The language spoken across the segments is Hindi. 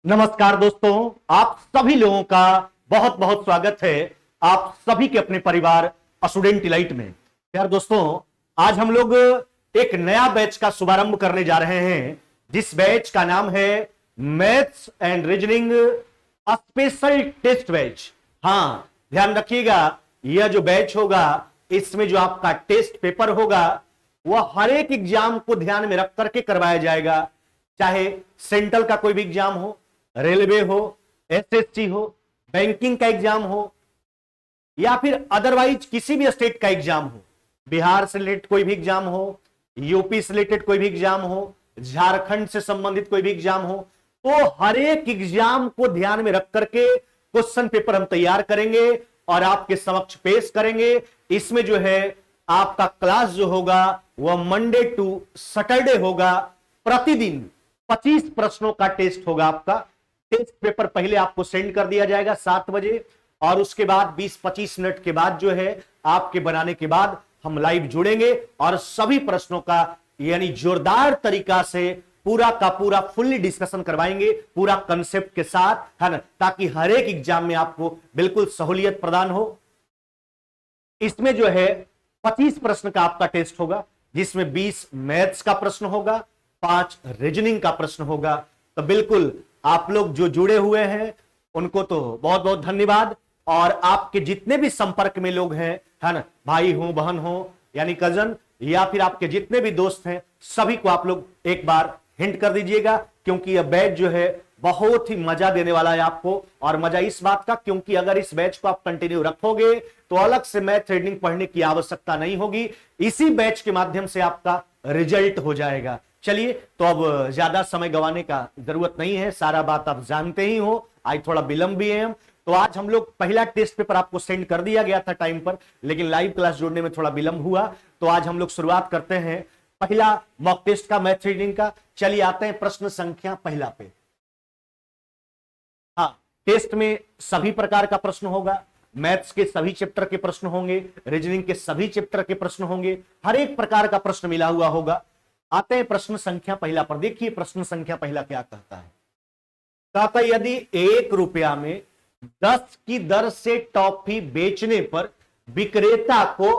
नमस्कार दोस्तों, आप सभी लोगों का बहुत बहुत स्वागत है आप सभी के अपने परिवार स्टूडेंट इलाइट में। यार दोस्तों, आज हम लोग एक नया बैच का शुभारंभ करने जा रहे हैं, जिस बैच का नाम है maths and reasoning special test batch. हां, ध्यान रखिएगा, यह जो बैच होगा इसमें जो आपका टेस्ट पेपर होगा वह हर एक एग्जाम को ध्यान में रख करके करवाया जाएगा, चाहे सेंट्रल का कोई भी एग्जाम हो, रेलवे हो, एसएससी हो, बैंकिंग का एग्जाम हो, या फिर अदरवाइज किसी भी स्टेट का एग्जाम हो, बिहार से रिलेटेड कोई भी एग्जाम हो, यूपी से रिलेटेड कोई भी एग्जाम हो, झारखंड से संबंधित कोई भी एग्जाम हो, तो हर एक एग्जाम को ध्यान में रख करके क्वेश्चन पेपर हम तैयार करेंगे और आपके समक्ष पेश करेंगे। इसमें जो है आपका क्लास जो होगा वह मंडे टू सैटरडे होगा। प्रतिदिन 25 प्रश्नों का टेस्ट होगा। आपका टेस्ट पेपर पहले आपको सेंड कर दिया जाएगा 7 बजे, और उसके बाद 20-25 मिनट के बाद जो है आपके बनाने के बाद हम लाइव जुड़ेंगे और सभी प्रश्नों का यानी जोरदार तरीका से पूरा का पूरा फुल्ली डिस्कशन करवाएंगे, पूरा कंसेप्ट के साथ, है ना, ताकि हर एक एग्जाम में आपको बिल्कुल सहूलियत प्रदान हो। इसमें जो है 25 प्रश्न का आपका टेस्ट होगा, जिसमें 20 मैथ्स का प्रश्न होगा, 5 रीजनिंग का प्रश्न होगा। तो बिल्कुल आप लोग जो जुड़े हुए हैं उनको तो बहुत बहुत धन्यवाद, और आपके जितने भी संपर्क में लोग हैं, है ना, भाई हो, बहन हो, यानी कजन, या फिर आपके जितने भी दोस्त हैं, सभी को आप लोग एक बार हिंट कर दीजिएगा, क्योंकि यह बैच जो है बहुत ही मजा देने वाला है आपको। और मजा इस बात का, क्योंकि अगर इस बैच को आप कंटिन्यू रखोगे तो अलग से मैथ रीडिंग पढ़ने की आवश्यकता नहीं होगी, इसी बैच के माध्यम से आपका रिजल्ट हो जाएगा। चलिए, तो अब ज्यादा समय गंवाने का जरूरत नहीं है, सारा बात आप जानते ही हो। आज थोड़ा विलंब भी है, तो आज हम लोग पहला टेस्ट पेपर आपको सेंड कर दिया गया था टाइम पर, लेकिन लाइव क्लास जोड़ने में थोड़ा विलंब हुआ। तो आज हम लोग शुरुआत करते हैं पहला मॉक टेस्ट का, मैथ रीडिंग का। चलिए आते हैं प्रश्न संख्या पहला पे। हाँ, टेस्ट में सभी प्रकार का प्रश्न होगा, मैथ्स के सभी चैप्टर के प्रश्न होंगे, रीजनिंग के सभी चैप्टर के प्रश्न होंगे, हर एक प्रकार का प्रश्न मिला हुआ होगा। आते हैं प्रश्न संख्या पहला पर। देखिए प्रश्न संख्या पहला क्या कहता है। कहता है यदि 1 रुपया में 10 की दर से टॉफी बेचने पर विक्रेता को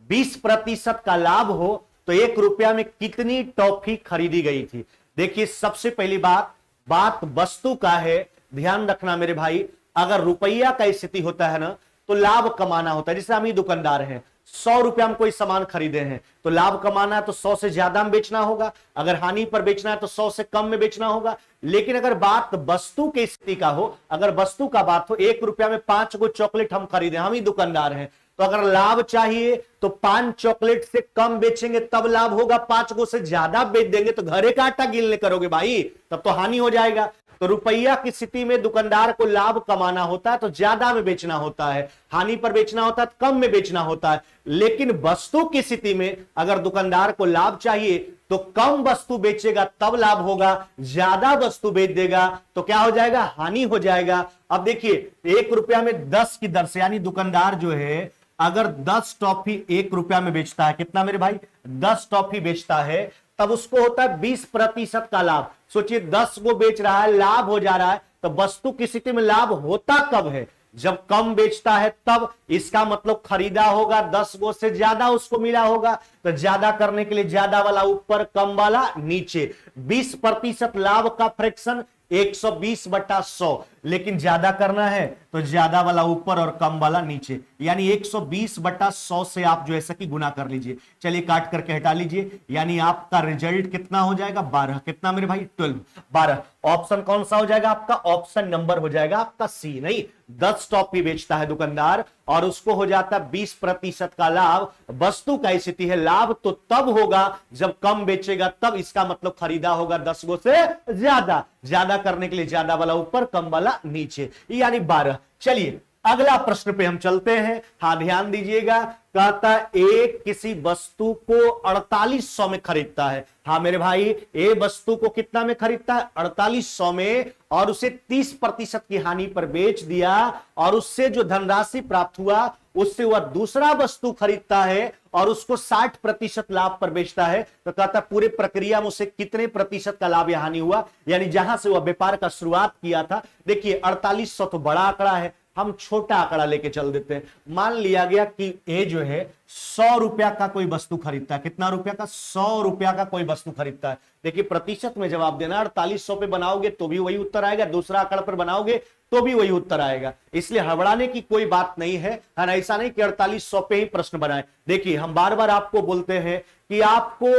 20% का लाभ हो तो 1 रुपया में कितनी टॉफी खरीदी गई थी। देखिए सबसे पहली बात वस्तु का है, ध्यान रखना मेरे भाई। अगर रुपया का स्थिति होता है ना तो लाभ कमाना होता है। जैसे हम ही दुकानदार हैं, 100 रुपया में कोई सामान खरीदे हैं तो लाभ कमाना है तो 100 से ज्यादा में बेचना होगा, अगर हानि पर बेचना है तो 100 से कम में बेचना होगा। लेकिन अगर बात वस्तु की स्थिति का हो, अगर वस्तु का बात हो, 1 रुपया में 5 गो चॉकलेट हम खरीदे, हम ही दुकानदार हैं, तो अगर लाभ चाहिए तो 5 चॉकलेट से कम बेचेंगे तब लाभ होगा, 5 गो से ज्यादा बेच देंगे तो घरे का आटा गिलने करोगे भाई, तब तो हानि हो जाएगा। तो रुपया की स्थिति में दुकानदार को लाभ कमाना होता है तो ज्यादा में बेचना होता है, हानि पर बेचना होता है तो कम में बेचना होता है। लेकिन वस्तु की स्थिति में अगर दुकानदार को लाभ चाहिए तो कम वस्तु बेचेगा तब लाभ होगा, ज्यादा वस्तु बेच देगा तो क्या हो जाएगा, हानि हो जाएगा। अब देखिए 1 रुपया में 10 की दर से, यानी दुकानदार जो है अगर 10 टॉफी 1 रुपया में बेचता है, कितना मेरे भाई, 10 टॉफी बेचता है, तब उसको होता है 20% का लाभ। सोचिए 10 को बेच रहा है, लाभ हो जा रहा है, तो वस्तु की स्थिति में लाभ होता कब है, जब कम बेचता है तब। इसका मतलब खरीदा होगा 10 गो से ज्यादा उसको मिला होगा, तो ज्यादा करने के लिए ज्यादा वाला ऊपर, कम वाला नीचे। 20% लाभ का फ्रैक्शन 120/100, लेकिन ज्यादा करना है तो ज्यादा वाला ऊपर और कम वाला नीचे, यानी 120/100 से आप जो है कि गुना कर लीजिए। चलिए काट करके हटा लीजिए, यानी आपका रिजल्ट कितना हो जाएगा, 12। कितना मेरे भाई, 12, 12। ऑप्शन कौन सा हो जाएगा आपका, ऑप्शन नंबर हो जाएगा आपका सी। नहीं, 10 टॉफी बेचता है दुकानदार और उसको हो जाता है 20% का लाभ। वस्तु का स्थिति है, लाभ तो तब होगा जब कम बेचेगा तब, इसका मतलब खरीदा होगा 10 गो से ज्यादा, ज्यादा करने के लिए ज्यादा वाला ऊपर, कम वाला नीचे, यानी 12। चलिए अगला प्रश्न पे हम चलते हैं। हाँ, ध्यान दीजिएगा। कहता एक किसी वस्तु को 4800 में खरीदता है। हाँ मेरे भाई, ए वस्तु को कितना में खरीदता है? 4800 में, और उसे 30% की हानि पर बेच दिया, और उससे जो धनराशि प्राप्त हुआ उससे वह दूसरा वस्तु खरीदता है और उसको 60% लाभ पर बेचता है। तो कहता है पूरे प्रक्रिया में उसे कितने प्रतिशत का लाभ या हानि हुआ, यानी जहां से वह व्यापार का शुरुआत किया था। देखिए 4800 तो बड़ा आंकड़ा है, हम छोटा आंकड़ा लेके चल देते हैं। मान लिया गया कि ए जो है 100 रुपया का कोई वस्तु खरीदता है। कितना रुपया का? 100 रुपया का कोई वस्तु खरीदता है। देखिए प्रतिशत में जवाब देना, 4800 पे बनाओगे तो भी वही उत्तर आएगा, दूसरा आंकड़ा पर बनाओगे तो भी वही उत्तर आएगा। इसलिए हड़बड़ाने की कोई बात नहीं है। ऐसा नहीं कि 4800 पे ही प्रश्न बनाए। देखिए हम बार बार आपको बोलते हैं कि आपको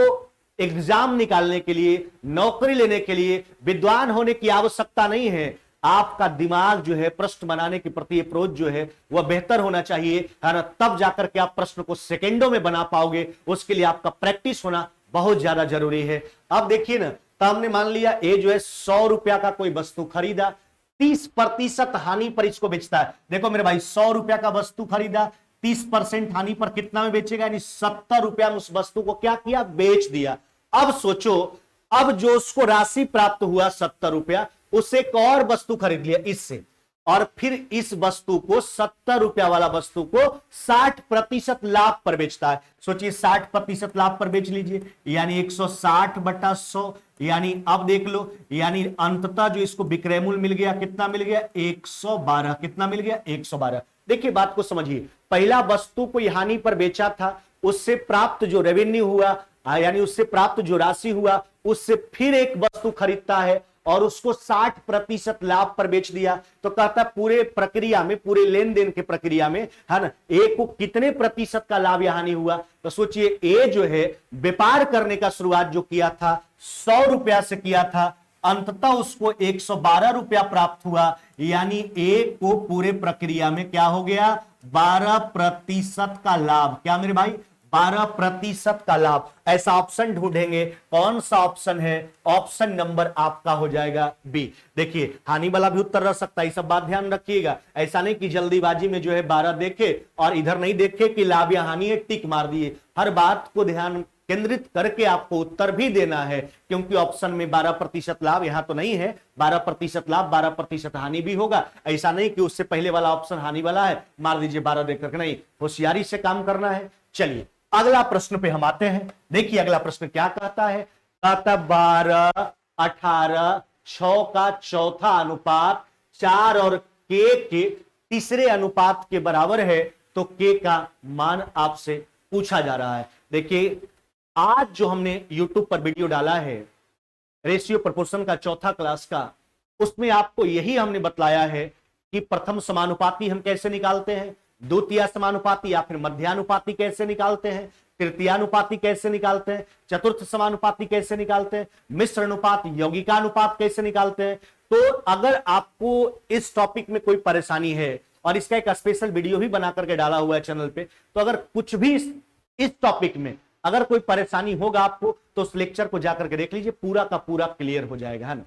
एग्जाम निकालने के लिए, नौकरी लेने के लिए विद्वान होने की आवश्यकता नहीं है। आपका दिमाग जो है प्रश्न बनाने के प्रति अप्रोच जो है वह बेहतर होना चाहिए, है ना। तब जाकर के आप प्रश्न को सेकंडों में बना पाओगे। उसके लिए आपका प्रैक्टिस होना बहुत ज्यादा जरूरी है। अब देखिए ना, तो हमने मान लिया ए जो है 100 रुपया का कोई वस्तु खरीदा, 30% हानि पर इसको बेचता है। देखो मेरे भाई, 100 रुपया का वस्तु खरीदा, 30% हानि पर कितना में बेचेगा? यानी 70 रुपया में उस वस्तु को क्या किया? बेच दिया। अब सोचो, अब जो उसको राशि प्राप्त हुआ 70 रुपया, उससे एक और वस्तु खरीद लिया इससे, और फिर इस वस्तु को 70 रुपया वाला वस्तु को 60% लाभ पर बेचता है। सोचिए 60% लाभ पर बेच लीजिए, यानी 160/100, यानी अब देख लो, यानी अंततः जो इसको विक्रय मूल्य मिल गया, कितना मिल गया? 112। कितना मिल गया? 112। देखिए बात को समझिए, पहला वस्तु को हानि पर बेचा था, उससे प्राप्त जो रेवेन्यू हुआ, यानी उससे प्राप्त जो राशि हुआ, उससे फिर एक वस्तु खरीदता है और उसको 60% लाभ पर बेच दिया। तो कहता है पूरे प्रक्रिया में, पूरे लेन देन के प्रक्रिया में, है ना, ए को कितने प्रतिशत का लाभ या हानि हुआ? तो सोचिए ए जो है व्यापार करने का शुरुआत जो किया था 100 रुपया से किया था, अंततः उसको 112 रुपया प्राप्त हुआ, यानी ए को पूरे प्रक्रिया में क्या हो गया? 12% का लाभ। क्या मेरे भाई? 12% का लाभ। ऐसा ऑप्शन ढूंढेंगे, कौन सा ऑप्शन है? ऑप्शन नंबर आपका हो जाएगा बी। देखिए हानि वाला भी उत्तर रह सकता है, सब बात ध्यान रखिएगा। ऐसा नहीं कि जल्दीबाजी में जो है 12 देखे और इधर नहीं देखे कि लाभ या हानि है, टिक मार दिए। हर बात को ध्यान केंद्रित करके आपको उत्तर भी देना है, क्योंकि ऑप्शन में 12% लाभ यहां तो नहीं है। 12% लाभ, 12% हानि भी होगा। ऐसा नहीं कि उससे पहले वाला ऑप्शन हानि वाला है, मार दीजिए 12 देकर के, नहीं, होशियारी से काम करना है। चलिए अगला प्रश्न पे हम आते हैं। देखिए अगला प्रश्न क्या कहता है? कहता 12, 18, 6 का चौथा अनुपात 4 और के तीसरे अनुपात के बराबर है, तो के का मान आपसे पूछा जा रहा है। देखिए आज जो हमने YouTube पर वीडियो डाला है रेशियो प्रोपोर्शन का चौथा क्लास का, उसमें आपको यही हमने बतलाया है कि प्रथम समानुपाती हम कैसे निकालते हैं, द्वितीय समानुपाती या फिर मध्यानुपाती कैसे निकालते हैं, तृतीयानुपाती कैसे निकालते हैं, चतुर्थ समानुपाती कैसे निकालते हैं, मिश्र अनुपात, यौगिकानुपात कैसे निकालते हैं। तो अगर आपको इस टॉपिक में कोई परेशानी है, और इसका एक स्पेशल वीडियो भी बना करके डाला हुआ है चैनल पे, तो अगर कुछ भी इस टॉपिक में अगर कोई परेशानी होगा आपको, तो उस लेक्चर को जाकर के देख लीजिए, पूरा का पूरा क्लियर हो जाएगा, है ना।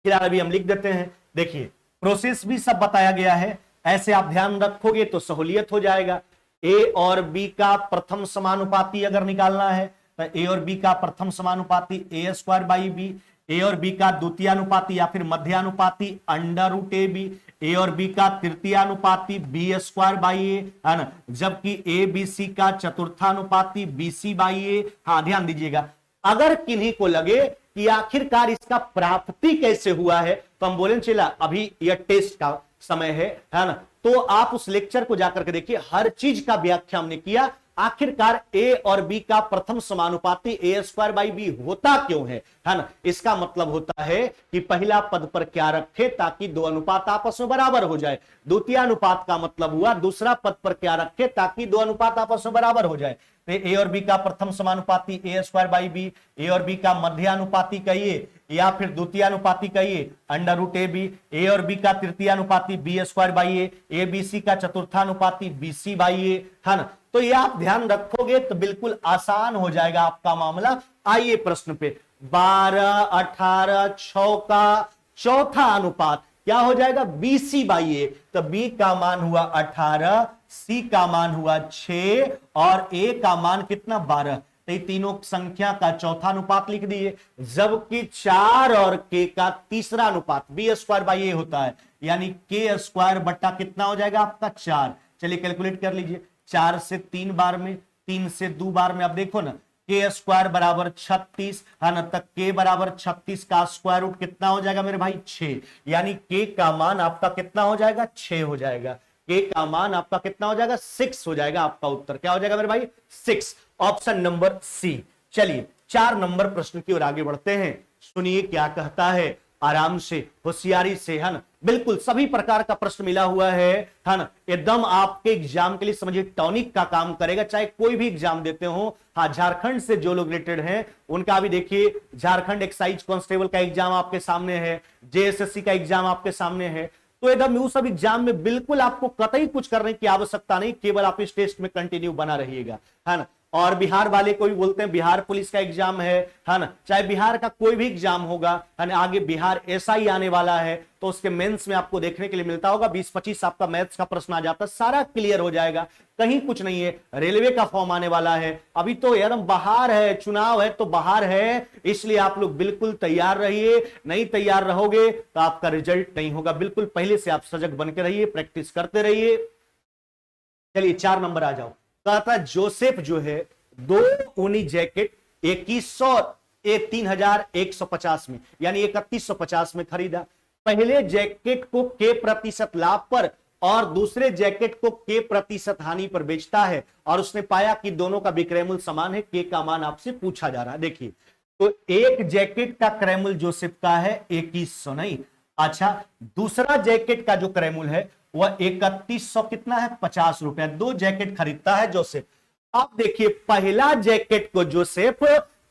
फिलहाल अभी हम लिख देते हैं। देखिए प्रोसेस भी सब बताया गया है, ऐसे आप ध्यान रखोगे तो सहूलियत हो जाएगा। ए और बी का प्रथम समानुपाती अगर निकालना है तो ए और बी का प्रथम समानुपाती a²/b, ए और बी का द्वितीयानुपाती या फिर मध्यानुपाती √ab, ए और बी का तृतीयानुपाती b²/a, है ना, जबकि ए बी सी का चतुर्थानुपाती bc/a। हाँ ध्यान दीजिएगा, अगर किन्हीं को लगे कि आखिरकार इसका प्राप्ति कैसे हुआ है, तो हम बोलें चला अभी यह टेस्ट का समय है ना, तो आप उस लेक्चर को जाकर के देखिए, हर चीज का व्याख्या हमने किया। आखिरकार ए और बी का प्रथम समानुपाती a²/b होता क्यों है ना। इसका मतलब होता है कि पहला पद पर क्या रखे ताकि दो अनुपात आपस में बराबर हो जाए। द्वितीय अनुपात का मतलब हुआ दूसरा पद पर क्या रखे ताकि दो अनुपात आपस में बराबर हो जाए। ए और बी का प्रथम समानुपाती a²/b, ए और बी का मध्यानुपाती कहिए या फिर द्वितीयानुपाती कहिए √ab, ए और बी का तृतीयानुपाती b²/a, ए बी सी का चतुर्थानुपाती bc/a, है ना। तो ये आप ध्यान रखोगे तो बिल्कुल आसान हो जाएगा आपका मामला। आइए प्रश्न पे, 12, 18, 6 का चौथा अनुपात क्या हो जाएगा, BC बाई ए। तो B का मान हुआ 18, C का मान हुआ 6 और A का मान कितना 12। तो ये तीनों संख्या का चौथा अनुपात लिख दिए, जबकि 4 और K का तीसरा अनुपात B स्क्वायर बाई ए होता है, यानी K स्क्वायर बट्टा कितना हो जाएगा आपका 4। चलिए कैलकुलेट कर लीजिए, 4 से 3 बार में, 3 से 2 बार में, अब देखो ना K स्क्वायर बराबर 36 है ना, तक K बराबर 36 का स्क्वायर रूट कितना हो जाएगा मेरे भाई 6, यानी K का मान आपका कितना हो जाएगा 6 हो जाएगा। K का मान आपका कितना हो जाएगा 6 हो जाएगा। आपका उत्तर क्या हो जाएगा मेरे भाई 6, ऑप्शन नंबर सी। चलिए 4 नंबर प्रश्न की ओर आगे बढ़ते हैं, सुनिए क्या कहता है, आराम से होशियारी से, है ना, बिल्कुल सभी प्रकार का प्रश्न मिला हुआ है ना, एकदम आपके एग्जाम के लिए समझिए टॉनिक का काम करेगा, चाहे कोई भी एग्जाम देते हो। हाँ, झारखंड से जो लोग रिलेटेड हैं उनका भी देखिए, झारखंड एक्साइज कांस्टेबल का एग्जाम आपके सामने है, JSSC का एग्जाम आपके सामने है, तो एकदम वो सब एग्जाम में बिल्कुल आपको कतई कुछ करने की आवश्यकता नहीं, केवल आप इस टेस्ट में कंटिन्यू बना रहिएगा, है ना। और बिहार वाले को भी बोलते हैं, बिहार पुलिस का एग्जाम है ना, चाहे बिहार का कोई भी एग्जाम होगा, है ना, आगे बिहार SI आने वाला है, तो उसके मेंस में आपको देखने के लिए मिलता होगा 20-25 आपका मैथ्स का प्रश्न आ जाता है, सारा क्लियर हो जाएगा, कहीं कुछ नहीं है। रेलवे का फॉर्म आने वाला है, अभी तो यार बाहर है, चुनाव है तो बाहर है, इसलिए आप लोग बिल्कुल तैयार रहिए, नहीं तैयार रहोगे तो आपका रिजल्ट नहीं होगा। बिल्कुल पहले से आप सजग बन के रहिए, प्रैक्टिस करते रहिए। चलिए 4 नंबर आ जाओ। कहता जोसेफ जो है 2 ऊनी जैकेट 2100 3150 में, यानी 3150 में खरीदा। पहले जैकेट को के प्रतिशत लाभ पर और दूसरे जैकेट को के प्रतिशत हानि पर बेचता है, और उसने पाया कि दोनों का विक्रय मूल्य समान है। के का मान आपसे पूछा जा रहा है। देखिए, तो एक जैकेट का क्रय मूल्य जोसेफ का है 2100, नहीं, अच्छा, दूसरा जैकेट का जो क्रय मूल्य है वह 3100 कितना है 50 रुपया। 2 जैकेट खरीदता है जोसेफ। अब देखिए, पहला जैकेट को जोसेफ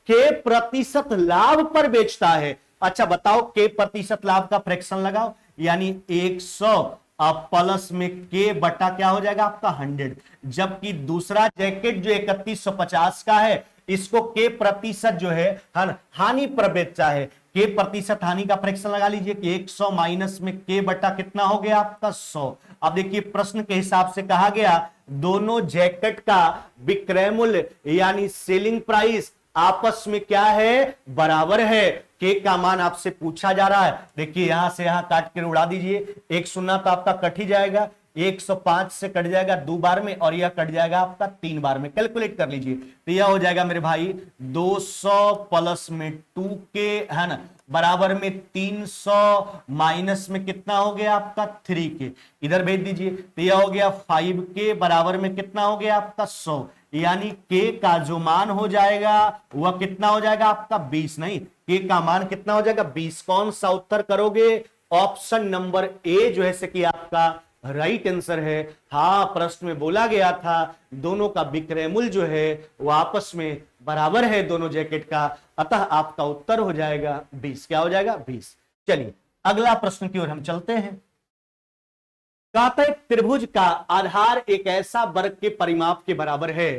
के प्रतिशत लाभ पर बेचता है। अच्छा बताओ, के प्रतिशत लाभ का फ्रैक्शन लगाओ, यानी 100 अब प्लस में के बटा क्या हो जाएगा आपका 100। जबकि दूसरा जैकेट जो 3150 का है, इसको के प्रतिशत जो है हानि पर बेचा है। के प्रतिशत हानि का फ्रैक्शन लगा लीजिए कि 100 माइनस में के बटा कितना हो गया आपका 100। अब देखिए, प्रश्न के हिसाब से कहा गया दोनों जैकेट का विक्रय मूल्य यानी सेलिंग प्राइस आपस में क्या है, बराबर है। के का मान आपसे पूछा जा रहा है। देखिए, यहां से यहां काट कर उड़ा दीजिए, 1 शून्य तो आपका कट ही जाएगा, 105 से कट जाएगा 2 बार में, और यह कट जाएगा आपका 3 बार में। कैलकुलेट कर लीजिए, तो यह हो जाएगा मेरे भाई 200 प्लस में 2k, है ना, बराबर में 300 माइनस में कितना हो गया आपका 3k, इधर भेज दीजिए, तो यह हो गया 5k, बराबर में कितना हो गया आपका 100, यानी k का जो मान हो जाएगा वह कितना हो जाएगा आपका 20, नहीं, k का मान कितना हो जाएगा 20। कौन सा उत्तर करोगे, ऑप्शन नंबर ए जो है कि आपका राइट आंसर है। हाँ, प्रश्न में बोला गया था दोनों का विक्रय मूल्य जो है वो आपस में बराबर है दोनों जैकेट का, अतः आपका उत्तर हो जाएगा 20। क्या हो जाएगा 20। चलिए अगला प्रश्न की ओर हम चलते हैं। कहता है त्रिभुज का आधार एक ऐसा वर्ग के परिमाप के बराबर है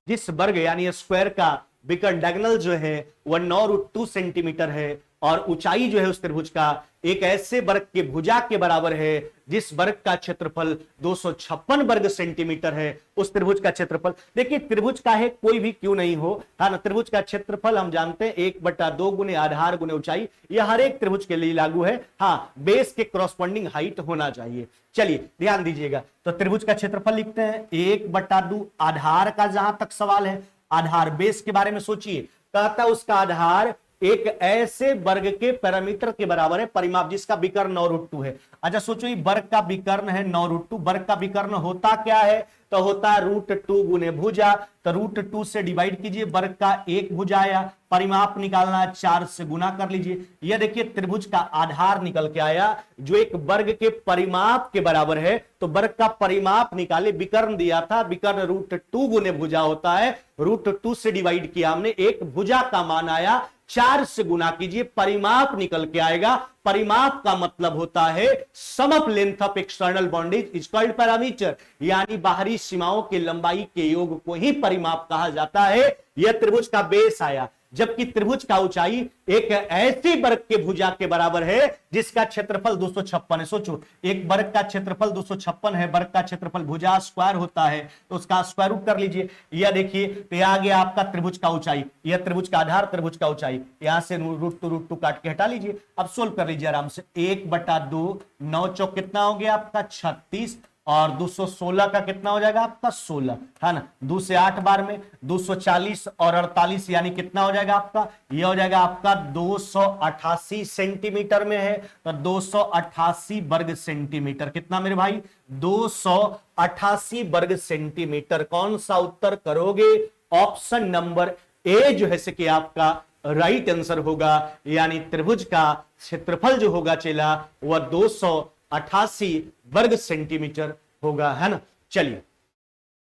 जिस वर्ग यानी स्क्वायर का विकर्ण डायगोनल जो है वह 9√2 सेंटीमीटर है, और ऊंचाई जो है उस त्रिभुज का एक ऐसे वर्ग के भुजा के बराबर है जिस वर्ग का क्षेत्रफल 256 वर्ग सेंटीमीटर है। उस त्रिभुज का क्षेत्रफल, देखिए त्रिभुज का है कोई भी क्यों नहीं हो, है ना, त्रिभुज का क्षेत्रफल हम जानते हैं 1/2 गुने आधार गुने ऊंचाई, यह हर एक त्रिभुज के लिए लागू है। हाँ, बेस के करस्पॉन्डिंग हाइट होना चाहिए। चलिए ध्यान दीजिएगा, तो त्रिभुज का क्षेत्रफल लिखते हैं 1/2 आधार का, जहां तक सवाल है आधार बेस के बारे में सोचिए। कहता उसका आधार एक ऐसे वर्ग के पैरामीटर के बराबर है परिमाप जिसका विकर्ण 9√2 है। अच्छा सोचो, ये वर्ग का विकर्ण है 9√2, वर्ग का विकर्ण होता क्या है, तो होता है √2 गुने भुजा, तो √2 से डिवाइड कीजिए, वर्ग का एक भुजा आया, परिमाप निकालना है 4 से गुना कर लीजिए। यह देखिए त्रिभुज का आधार निकल के आया जो एक वर्ग के परिमाप के बराबर है, तो वर्ग का परिमाप निकाले, विकर्ण दिया था, विकर्ण √2 गुने भुजा होता है, √2 से डिवाइड किया हमने, एक भुजा का मान आया, 4 से गुना कीजिए, परिमाप निकल के आएगा। परिमाप का मतलब होता है sum of length of external boundaries is called parameter, यानी बाहरी सीमाओं की लंबाई के योग को ही परिमाप कहा जाता है। यह त्रिभुज का बेस आया, जबकि त्रिभुज का ऊंचाई एक ऐसी वर्ग के भुजा के बराबर है जिसका क्षेत्रफल 256 है। सोचो, एक वर्ग का क्षेत्रफल 256 है, वर्ग का क्षेत्रफल भुजा स्क्वायर होता है, तो उसका स्क्वायर रूट कर लीजिए। यह देखिए, तो यह आ गया आपका त्रिभुज का ऊंचाई, यह त्रिभुज का आधार, त्रिभुज का ऊंचाई, यहां से रूट टू काट के हटा लीजिए। अब सोल्व कर लीजिए आराम से। 1/2, 9 चौक कितना हो गया आपका 36, और 216 का कितना हो जाएगा आपका 16, है ना। 2 से 8 बार में 240 और 48 यानी कितना हो जाएगा आपका, यह हो जाएगा आपका 288 सेंटीमीटर में है, तो 288 वर्ग सेंटीमीटर। कितना मेरे भाई, 288 वर्ग सेंटीमीटर। कौन सा उत्तर करोगे, ऑप्शन नंबर ए जो है से कि आपका राइट आंसर होगा, यानी त्रिभुज का क्षेत्रफल जो होगा चेला वह 288 वर्ग सेंटीमीटर होगा, है ना। चलिए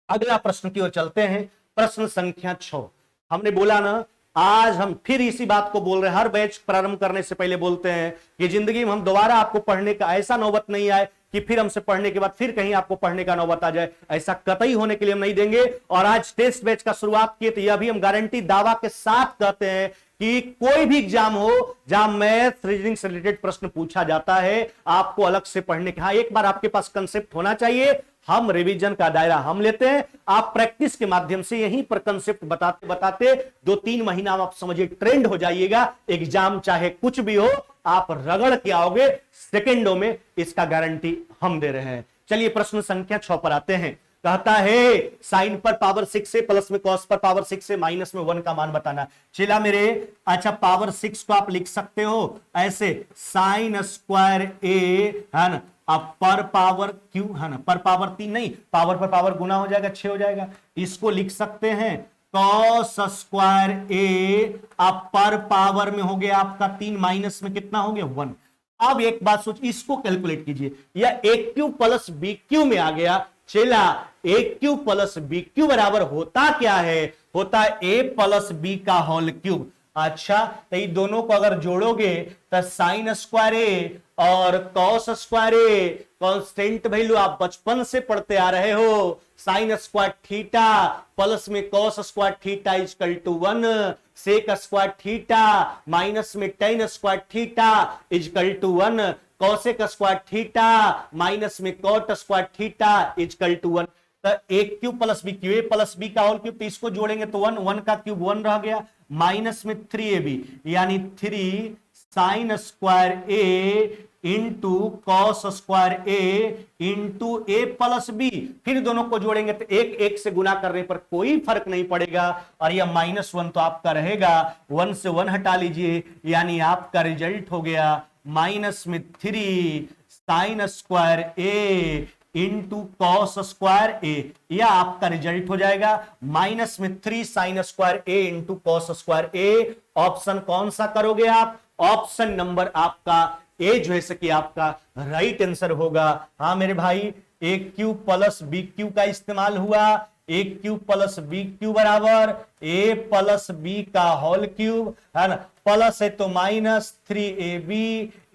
अगला प्रश्न की ओर चलते हैं। प्रश्न संख्या 6। हमने बोला ना, आज हम फिर इसी बात को बोल रहे हैं, हर बैच प्रारंभ करने से पहले बोलते हैं कि जिंदगी में हम दोबारा आपको पढ़ने का ऐसा नौबत नहीं आए कि फिर हमसे पढ़ने के बाद फिर कहीं आपको पढ़ने का नौबत आ जाए, ऐसा कतई होने के लिए हम नहीं देंगे। और आज टेस्ट बैच का शुरुआत किए तो यह भी हम गारंटी दावा के साथ कहते हैं कि कोई भी एग्जाम हो जहां मैथ रीजनिंग से रिलेटेड प्रश्न पूछा जाता है, आपको अलग से पढ़ने के, हाँ एक बार आपके पास कंसेप्ट होना चाहिए। हम रिवीजन का दायरा हम लेते हैं, आप प्रैक्टिस के माध्यम से यहीं पर कंसेप्ट बताते बताते 2-3 महीना आप समझिए ट्रेंड हो जाइएगा। एग्जाम चाहे कुछ भी हो, आप रगड़ के आओगे सेकेंडों में, इसका गारंटी हम दे रहे हैं। चलिए प्रश्न संख्या 6 पर आते हैं। कहता है साइन पर पावर 6 से, प्लस में कॉस पर पावर 6 से, माइनस में 1 का मान बताना। चला मेरे, अच्छा पावर 6 को आप लिख सकते हो ऐसे, साइन स्क्वायर ए, है ना, अब पर पावर क्यू, है ना, पर पावर 3 नहीं, पावर पर पावर गुना हो जाएगा 6 हो जाएगा। इसको लिख सकते हैं कॉस स्क्वायर ए, अब पर पावर में हो गया आपका 3, माइनस में कितना हो गया 1। अब एक बात सोच, इसको कैलकुलेट कीजिए, यह ए क्यू प्लस बी क्यू में आ गया। चला ए क्यू प्लस बी क्यू बराबर होता क्या है, होता है ए प्लस बी का होल क्यूब। अच्छा, तो ये दोनों को अगर जोड़ोगे तो साइन स्क्वायर ए और cos square a, constant value आप बचपन से पढ़ते आ रहे हो, साइन स्क्वायर थीटा प्लस में cos square theta equal to 1, sec square theta minus में tan square theta equal to 1, cosec square theta minus में cot square theta equal to 1। तो a cube plus b cube, a plus b का होल क्यूब, तो इसको जोड़ेंगे तो 1, 1 का क्यूब 1 रह गया, माइनस में 3ab यानी 3 साइन स्क्वायर ए इंटू कॉस स्क्वायर ए इंटू ए प्लस बी। फिर दोनों को जोड़ेंगे तो एक एक से गुना करने पर कोई फर्क नहीं पड़ेगा, और यह -1 तो आपका रहेगा, 1 से 1 हटा लीजिए, यानी आपका रिजल्ट हो गया माइनस में 3 साइन स्क्वायर ए इंटू कॉस स्क्वायर ए, यह आपका रिजल्ट हो जाएगा माइनस में 3 साइन स्क्वायर ए इंटू कॉस स्क्वायर ए। ऑप्शन कौन सा करोगे आप, ऑप्शन नंबर आपका ए जो है कि आपका राइट आंसर होगा। हाँ मेरे भाई, ए क्यू प्लस बी क्यू का इस्तेमाल हुआ, ए क्यू प्लस बी क्यू बराबर ए प्लस बी का होल क्यूब, है ना, प्लस है तो माइनस 3ab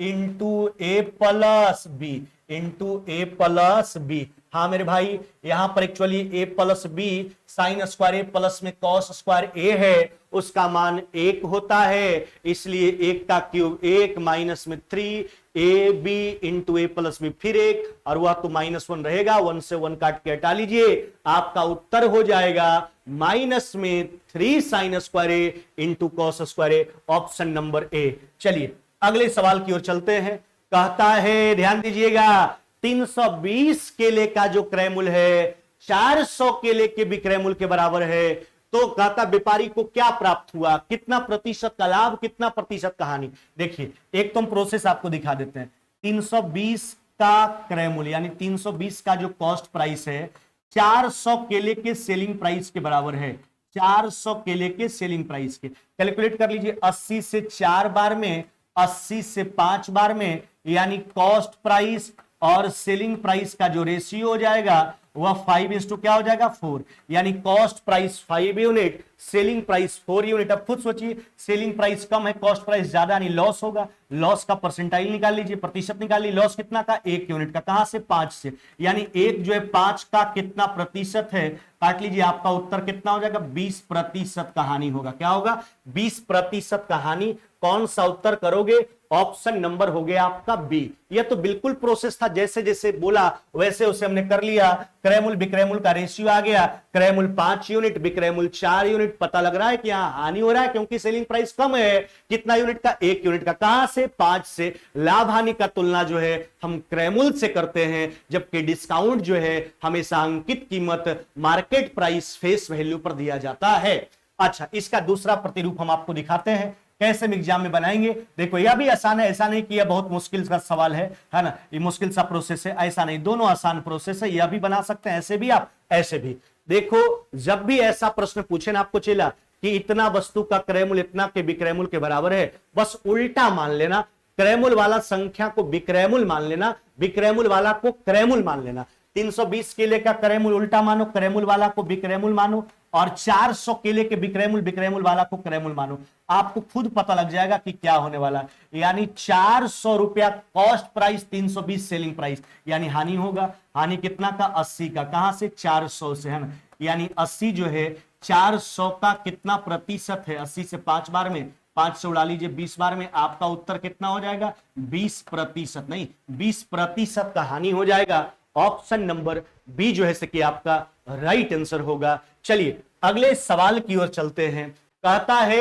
इंटू ए प्लस बी इंटू ए प्लस बी। हाँ मेरे भाई, यहां पर एक्चुअली ए प्लस बी साइन स्क्वायर ए प्लस में कॉस स्क्वायर ए है, उसका मान 1 होता है, इसलिए 1 का क्यूब 1 माइनस में 3ab इंटू ए प्लस बी फिर 1, और वह तो -1 रहेगा, 1 से 1 काट के हटा लीजिए, आपका उत्तर हो जाएगा माइनस में 3 sign square A into cos square A, option number A. चलिए अगले सवाल की ओर चलते हैं। कहता है, ध्यान दीजिएगा, 320 केले का जो क्रय मूल्य है 400 केले के विक्रय मूल्य के बराबर है, तो कहता व्यापारी को क्या प्राप्त हुआ, कितना प्रतिशत का लाभ, कितना प्रतिशत का हानि। देखिए एक तो हम प्रोसेस आपको दिखा देते हैं। 320 का क्रय मूल्य यानी 320 का जो कॉस्ट प्राइस है 400 केले के सेलिंग प्राइस के बराबर है, 400 केले के सेलिंग प्राइस के। कैलकुलेट कर लीजिए, 80 से 4 बार में, 80 से 5 बार में, यानी कॉस्ट प्राइस और सेलिंग प्राइस का जो रेशियो हो जाएगा वह 5:, क्या हो जाएगा 4, यानी cost price 5 unit, selling price 4 unit. अब खुद सोचिए, सेलिंग प्राइस कम है, कॉस्ट प्राइस ज्यादा, यानी लॉस होगा। लॉस का परसेंटाइल निकाल लीजिए, प्रतिशत निकाल लीजिए। लॉस कितना का? 1 यूनिट का। कहां से? 5 से, यानी 1 जो है 5 का कितना प्रतिशत है? काट लीजिए, आपका उत्तर कितना हो जाएगा? 20% का हानि होगा। क्या होगा? 20% का हानि। कौन सा उत्तर करोगे? ऑप्शन नंबर हो गया आपका बी। यह तो बिल्कुल प्रोसेस था, जैसे जैसे बोला वैसे उसे हमने कर लिया। क्रय मूल्य विक्रय मूल्य का रेशियो आ गया, क्रय मूल्य 5 यूनिट, विक्रय मूल्य 4 यूनिट। पता लग रहा है कि यहां हानि हो रहा है क्योंकि सेलिंग प्राइस कम है। कितना यूनिट का? 1 यूनिट का। कहां से? 5 से। लाभ हानि का तुलना जो है हम क्रय मूल्य से करते हैं, जबकि डिस्काउंट जो है हमेशा अंकित कीमत मार्केट प्राइस फेस वैल्यू पर दिया जाता है। अच्छा, इसका दूसरा प्रतिरूप हम आपको दिखाते हैं, कैसे हम एग्जाम में बनाएंगे। देखो, यह भी आसान है, ऐसा नहीं कि यह बहुत मुश्किल का सवाल है ना, ये मुश्किल सा प्रोसेस है, ऐसा नहीं, दोनों आसान प्रोसेस है। यह भी बना सकते हैं, ऐसे भी आप, ऐसे भी। देखो, जब भी ऐसा प्रश्न पूछे ना आपको चेला कि इतना वस्तु का क्रय मूल्य इतना के विक्रय मूल्य के बराबर है, बस उल्टा मान लेना। क्रय मूल्य वाला संख्या को विक्रय मूल्य मान लेना, विक्रय मूल्य वाला को क्रय मूल्य मान लेना। 320 केले का क्रय मूल्य उल्टा मानो, क्रय मूल्य वाला को विक्रय मूल्य मानो, और 400 केले के विक्रय मूल्य वाला को क्रय मूल्य मानो। आपको खुद पता लग जाएगा कि क्या होने वाला। यानी 400 रुपया कॉस्ट प्राइस, 320 सेलिंग प्राइस, यानी हानि होगा। हानि कितना का? 80 का। कहां से? 400 से, है ना। यानी 80 जो है 400 का कितना प्रतिशत है? 80 से 5 बार में, 5 से उड़ा लीजिए 20 बार में, आपका उत्तर कितना हो जाएगा? 20%, नहीं 20% का हानि हो जाएगा। ऑप्शन नंबर बी जो है कि आपका राइट आंसर होगा। चलिए अगले सवाल की ओर चलते हैं। कहता है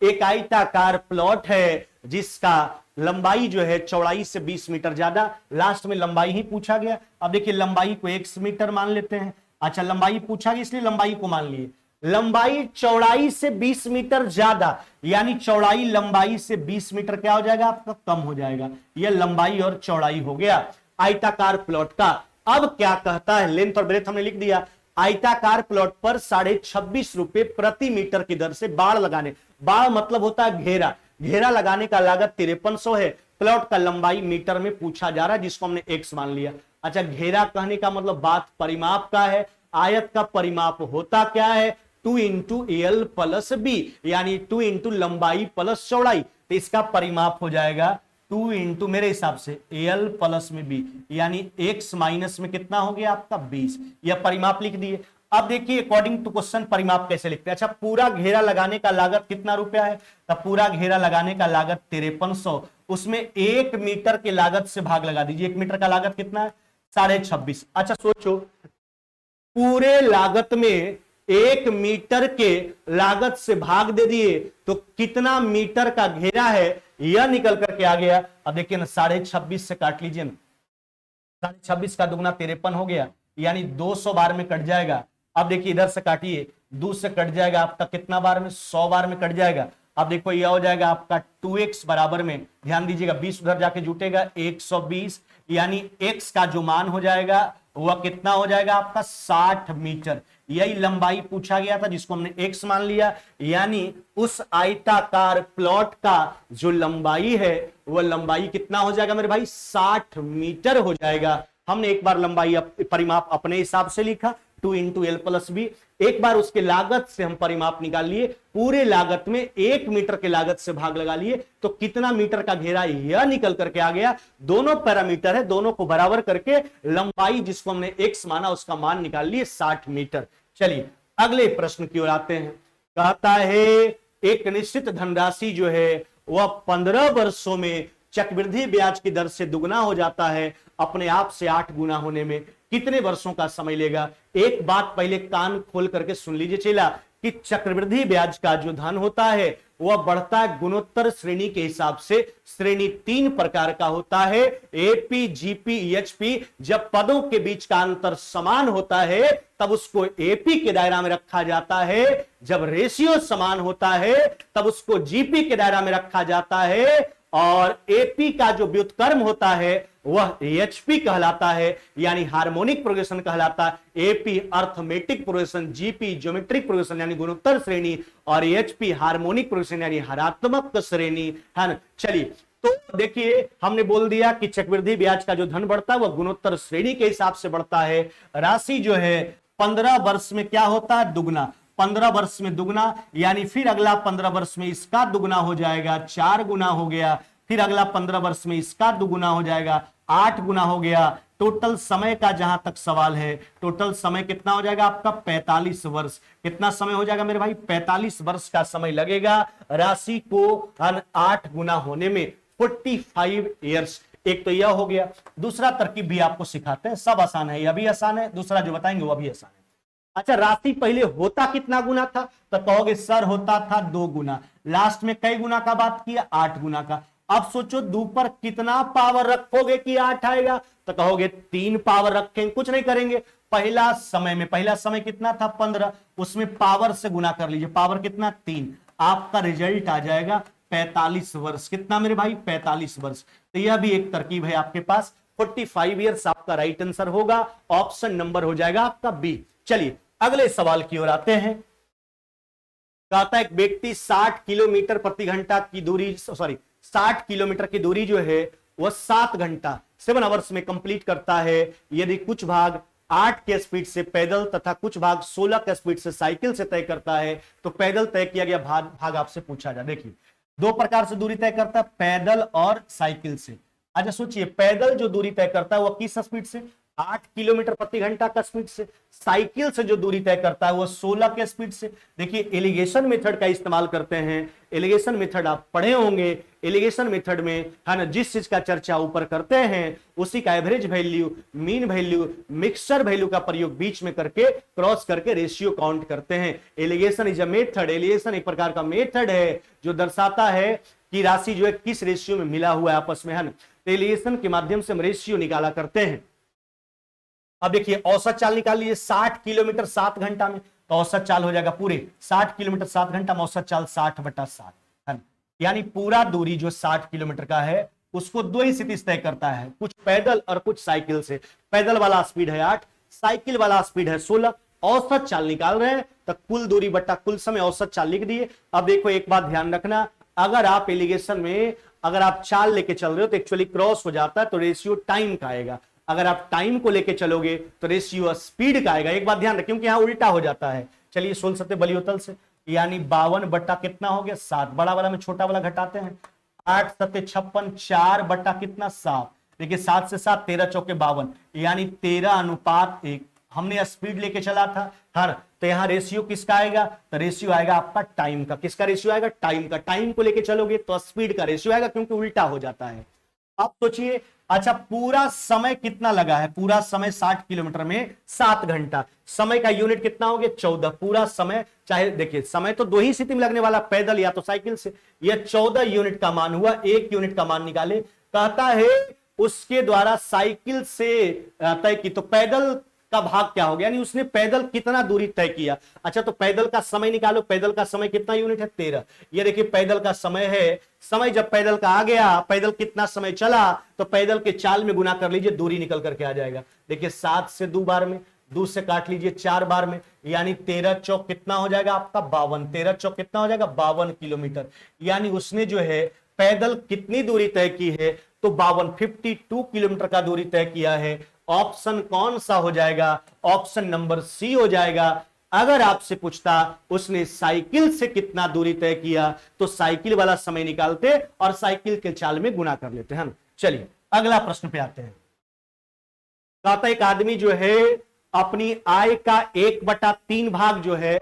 एक आयताकार प्लॉट है जिसका लंबाई जो है चौड़ाई से 20 मीटर ज्यादा। लास्ट में लंबाई ही पूछा गया। अब देखिए, लंबाई को x मीटर मान लेते हैं। अच्छा, लंबाई पूछा गया इसलिए लंबाई को मान लिए। लंबाई चौड़ाई से 20 मीटर ज्यादा, यानी चौड़ाई लंबाई से 20 मीटर क्या हो जाएगा? आपका कम हो जाएगा। यह लंबाई और चौड़ाई हो गया आयताकार प्लॉट का। अब क्या कहता है? लेंथ और ब्रेथ हमने लिख दिया। आयताकार प्लॉट पर 26.5 रुपए प्रति मीटर की दर से बाड़ लगाने, बाड़ मतलब होता है घेरा, घेरा लगाने का लागत 5300 है। प्लॉट का लंबाई मीटर में पूछा जा रहा है, जिसको हमने x मान लिया। अच्छा, घेरा कहने का मतलब बात परिमाप का है। आयत का परिमाप होता क्या है? 2 इंटू एल प्लस बी, यानी 2 इंटू लंबाई प्लस चौड़ाई। तो इसका परिमाप हो जाएगा 2 इंटू, मेरे हिसाब से एल प्लस में बी, यानी x माइनस में कितना हो गया आपका? 20। यह परिमाप लिख दिए। अब देखिए अकॉर्डिंग टू क्वेश्चन परिमाप कैसे लिखते हैं। अच्छा, पूरा घेरा लगाने का लागत कितना रुपया है? तब पूरा घेरा लगाने का लागत 5300, उसमें 1 मीटर के लागत से भाग लगा दीजिए। 1 मीटर का लागत कितना है? 26.5। अच्छा सोचो, पूरे लागत में 1 मीटर के लागत से भाग दे दिए तो कितना मीटर का घेरा है यह निकल करके आ गया। अब देखिए ना, 26.5 से काट लीजिए ना, 26.5 का दुगना 53 हो गया, यानी 200 बार में कट जाएगा। अब देखिए इधर से काटिए, 2 से कट जाएगा आपका कितना बार में? 100 बार में कट जाएगा। अब देखो यह हो जाएगा आपका 2x बराबर में, ध्यान दीजिएगा 20 उधर जाके जुटेगा 120, यानी x का जो मान हो जाएगा वह कितना हो जाएगा आपका? 60 मीटर। यही लंबाई पूछा गया था जिसको हमने x मान लिया, यानी उस आयताकार प्लॉट का जो लंबाई है वह लंबाई कितना हो जाएगा मेरे भाई? 60 मीटर हो जाएगा। हमने एक बार लंबाई परिमाप अपने हिसाब से लिखा 2 इंटू एल प्लस बी, एक बार उसके लागत से हम परिमाप निकाल लिए। पूरे लागत में 1 मीटर के लागत से भाग लगा लिए तो कितना मीटर का घेरा यह निकल करके आ गया। दोनों पैरामीटर है, दोनों को बराबर करके लंबाई जिसको हमने x माना उसका मान निकाल लिए 60 मीटर। चलिए अगले प्रश्न की ओर आते हैं। कहता है एक निश्चित धनराशि जो है वह 15 वर्षों में चक्रवृद्धि ब्याज की दर से दुगना हो जाता है, अपने आप से 8 गुना होने में कितने वर्षों का समय लेगा? एक बात पहले कान खोल करके सुन लीजिए चेला, कि चक्रवृद्धि ब्याज का जो धन होता है वह बढ़ता है गुणोत्तर श्रेणी के हिसाब से। श्रेणी 3 प्रकार का होता है, एपी, जीपी, ईएचपी। जब पदों के बीच का अंतर समान होता है तब उसको एपी के दायरा में रखा जाता है, जब रेशियो समान होता है तब उसको जीपी के दायरा में रखा जाता है, और एपी का जो व्युत्क्रम होता है वह एचपी कहलाता है, यानी हार्मोनिक प्रोग्रेशन कहलाता है। AP arithmetic progression, GP geometric progression यानी गुणोत्तर श्रेणी, और एचपी हार्मोनिक प्रोग्रेशन यानी हरात्मक श्रेणी, है ना। चलिए तो देखिए हमने बोल दिया कि चक्रवृद्धि ब्याज का जो धन बढ़ता है वह गुणोत्तर श्रेणी के हिसाब से बढ़ता है। राशि जो है 15 वर्ष में क्या होता है, दुगना। 15 वर्ष में दुगना, यानी फिर अगला 15 वर्ष में इसका दुगना हो जाएगा, 4 गुना हो गया। फिर अगला 15 वर्ष में इसका दुगुना हो जाएगा, 8 गुना हो गया। टोटल समय का जहां तक सवाल है, टोटल समय कितना हो जाएगा आपका 45 वर्ष। कितना समय हो जाएगा मेरे भाई, 45 वर्ष का समय लगेगा राशि को 8 गुना होने में, 45 ईयर्स। एक तो यह हो गया। दूसरा तरकीब भी आपको सिखाते हैं, सब आसान है, यह भी आसान है, दूसरा जो बताएंगे वह भी आसान है। अच्छा, राशि पहले होता कितना गुना था, तो कहोगे सर होता था 2 गुना। लास्ट में कई गुना का बात किया, 8 गुना का। अब सोचो 2 पर कितना पावर रखोगे कि 8 आएगा, तो कहोगे 3 पावर रखेंगे, कुछ नहीं करेंगे। पहला समय कितना था 15, उसमें पावर से गुना कर लीजिए, पावर कितना 3, आपका रिजल्ट आ जाएगा 45 वर्ष। कितना मेरे भाई 45 वर्ष। तो यह भी एक तरकीब है आपके पास, 45 ईयर्स आपका राइट आंसर होगा, ऑप्शन नंबर हो जाएगा आपका बी। चलिए अगले सवाल की ओर आते हैं। कहता है एक व्यक्ति 60 किलोमीटर प्रति घंटा की दूरी, 60 किलोमीटर की दूरी जो है वह 7 घंटा 7 आवर्स में कंप्लीट करता है। यदि कुछ भाग 8 के स्पीड से पैदल तथा कुछ भाग 16 के स्पीड से साइकिल से तय करता है, तो पैदल तय किया गया भाग आपसे पूछा जाए। देखिए 2 प्रकार से दूरी तय करता है, पैदल और साइकिल से। अच्छा सोचिए, पैदल जो दूरी तय करता है वह किस स्पीड से, 8 किलोमीटर प्रति घंटा का स्पीड से। साइकिल से जो दूरी तय करता है वो 16 के स्पीड से। देखिए एलिगेशन मेथड का इस्तेमाल करते हैं। एलिगेशन मेथड आप पढ़े होंगे। एलिगेशन मेथड में है ना, जिस चीज का चर्चा ऊपर करते हैं उसी का average value, mean value, mixture value का प्रयोग बीच में करके क्रॉस करके रेशियो काउंट करते हैं। Alligation is a method, alligation एक प्रकार का मेथड है जो दर्शाता है कि राशि जो है किस रेशियो में मिला हुआ है आपस में, है ना। एलिगेशन के माध्यम से हम रेशियो निकाला करते हैं। अब देखिए औसत चाल निकाल लीजिए, 60 किलोमीटर 7 घंटा में, तो औसत चाल हो जाएगा पूरे 60 किलोमीटर 7 घंटा में औसत चाल 60/7 है, यानी पूरा दूरी जो 60 किलोमीटर का है उसको 2 ही स्थिति तय करता है, कुछ पैदल और कुछ साइकिल से। पैदल वाला स्पीड है 8, साइकिल वाला स्पीड है 16। औसत चाल निकाल रहे हैं तो कुल दूरी बट्टा कुल समय औसत चाल लिख दिए। अब देखो एक बात ध्यान रखना, अगर आप एलिगेशन में अगर आप चाल लेके चल रहे हो तो एक्चुअली क्रॉस हो जाता है, तो रेशियो टाइम का आएगा। अगर आप टाइम को लेके चलोगे तो रेशियो स्पीड का आएगा। एक बात ध्यान रखें क्योंकि यहां उल्टा हो जाता है। चलिए 16 सत्ते बलियोतल से, यानी 52 बट्टा कितना हो गया 7, बड़ा वाला में छोटा वाला घटाते हैं, 8 सत्ते 56, 4 बट्टा कितना 7। देखिए 7 से 7 13 चौके 52, यानी 13:1। हमने स्पीड लेके चला था हर, तो यहां रेशियो किसका आएगा, तो रेशियो आएगा आपका टाइम का। किसका रेशियो आएगा, टाइम का। टाइम को लेके चलोगे तो स्पीड का रेशियो आएगा क्योंकि उल्टा हो जाता है। अब सोचिए, अच्छा पूरा समय कितना लगा है, पूरा समय 60 किलोमीटर में 7 घंटा। समय का यूनिट कितना हो गया 14। पूरा समय, चाहे देखिए समय तो 2 ही स्थिति में लगने वाला, पैदल या तो साइकिल से। यह 14 यूनिट का मान हुआ। 1 यूनिट का मान निकाले, कहता है उसके द्वारा साइकिल से तय की, तो पैदल का भाग क्या हो गया, यानी उसने पैदल कितना दूरी तय किया। अच्छा तो पैदल का समय निकालो, पैदल का समय कितना यूनिट है 13। ये देखिए पैदल का समय है, समय जब पैदल का आ गया, पैदल कितना समय चला, तो पैदल के चाल में गुना कर लीजिए, दूरी निकल करके आ जाएगा। देखिए 7 से 2 बार में, 2 से काट लीजिए 4 बार में, यानी 13 चौक कितना हो जाएगा आपका 52। 13 चौक कितना हो जाएगा 52 किलोमीटर। यानी उसने जो है पैदल कितनी दूरी तय की है, तो 52 किलोमीटर का दूरी तय किया है। ऑप्शन कौन सा हो जाएगा, ऑप्शन नंबर सी हो जाएगा। अगर आपसे पूछता उसने साइकिल से कितना दूरी तय किया, तो साइकिल वाला समय निकालते और साइकिल के चाल में गुना कर लेते हैं। चलिए अगला प्रश्न पे आते हैं। कहता एक आदमी जो है अपनी आय का 1/3 भाग जो है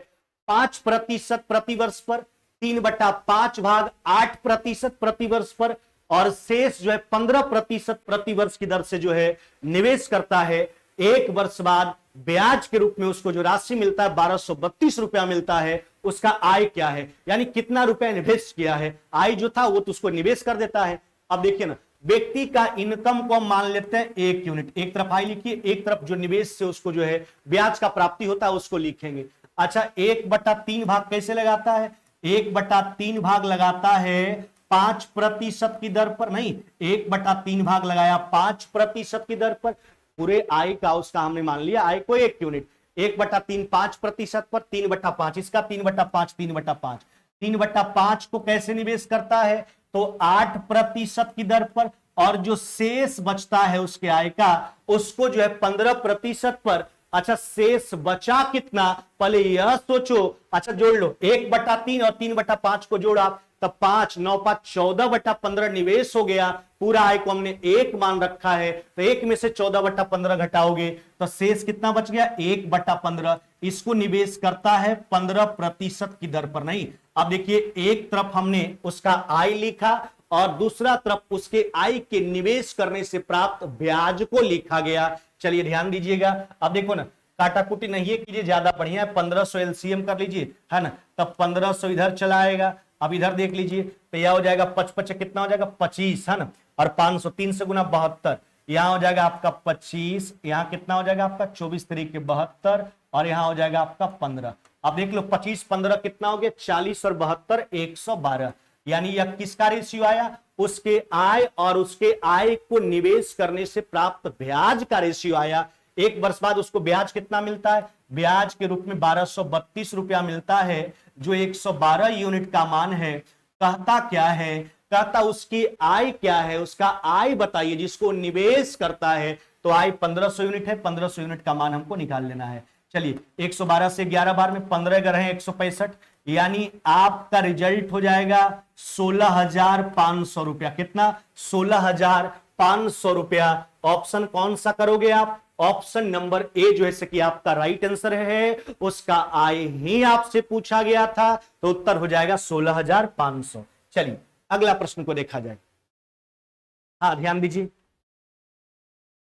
5% प्रतिवर्ष पर, 3/5 भाग 8% प्रतिवर्ष पर, और शेष जो है 15% प्रतिवर्ष की दर से जो है निवेश करता है। 1 वर्ष बाद ब्याज के रूप में उसको जो राशि मिलता है 1232 रुपया मिलता है। उसका आय क्या है, यानी कितना रुपया इन्वेस्ट किया है। आय जो था वो तो उसको निवेश कर देता है। अब देखिए ना, व्यक्ति का इनकम को हम मान लेते हैं 1 यूनिट। एक तरफ आय लिखिए, एक तरफ जो निवेश से उसको जो है ब्याज का प्राप्ति होता है उसको लिखेंगे। अच्छा 1/3 भाग कैसे लगाता है, 1/3 भाग लगाता है 5% की दर पर, नहीं 1/3 भाग लगाया 5% की दर पर। पूरे आय का उसका हमने मान लिया आय को 1 यूनिट, 1/3 5% पर, 3/5 इसका, 3/5 3/5 को कैसे निवेश करता है, तो 8% की दर पर, और जो शेष बचता है उसके आय का, उसको जो है 15% पर। अच्छा, शेष बचा कितना, पहले यह सोचो। अच्छा, जोड़ लो 1/3 और 3/5 को जोड़ा, तब 5 9 5 14/15 निवेश हो गया। पूरा आय को हमने 1 मान रखा है, तो 1 में से 14/15 घटाओगे तो शेष कितना बच गया, 1/15। इसको निवेश करता है 15% की दर पर। नहीं, अब देखिए, एक तरफ हमने उसका आय लिखा और दूसरा तरफ उसके आय के निवेश करने से प्राप्त ब्याज को लिखा गया। चलिए ध्यान दीजिएगा, अब देखो ना, काटाकुटी नहीं है कीजिए, ज्यादा बढ़िया है। 1500 एलसीएम कर लीजिए, है ना, तब 1500 इधर चला आएगा। अब इधर देख लीजिए, तो यह हो जाएगा 55 कितना हो जाएगा 25, है ना, और 500 3 से गुना 72, यहां हो जाएगा आपका 25, यहां कितना हो जाएगा आपका 24 तरीके 72, और यहां हो जाएगा आपका 15। अब देख लो 25 15 कितना हो गया 40 और 72 112। यानी यह किसका रेशियो आया, उसके आय और उसके आय को निवेश करने से प्राप्त ब्याज का रेशियो आया। एक वर्ष बाद उसको ब्याज कितना मिलता है, ब्याज के रूप में 1232 रुपया मिलता है, जो 112 यूनिट का मान है। कहता क्या है, कहता उसकी आय क्या है, उसका आय बताइए जिसको निवेश करता है। तो आय 1500 यूनिट है, 1500 यूनिट का मान हमको निकाल लेना है। चलिए 112 से 11 बार में 15 कर रहे हैं 165, यानी आपका रिजल्ट हो जाएगा 16,500 रुपया। कितना, 16,500 रुपया। ऑप्शन कौन सा करोगे आप, ऑप्शन नंबर ए जो है कि आपका राइट आंसर है। उसका आय ही आपसे पूछा गया था, तो उत्तर हो जाएगा 16,500। चलिए अगला प्रश्न को देखा जाए। हाँ ध्यान दीजिए,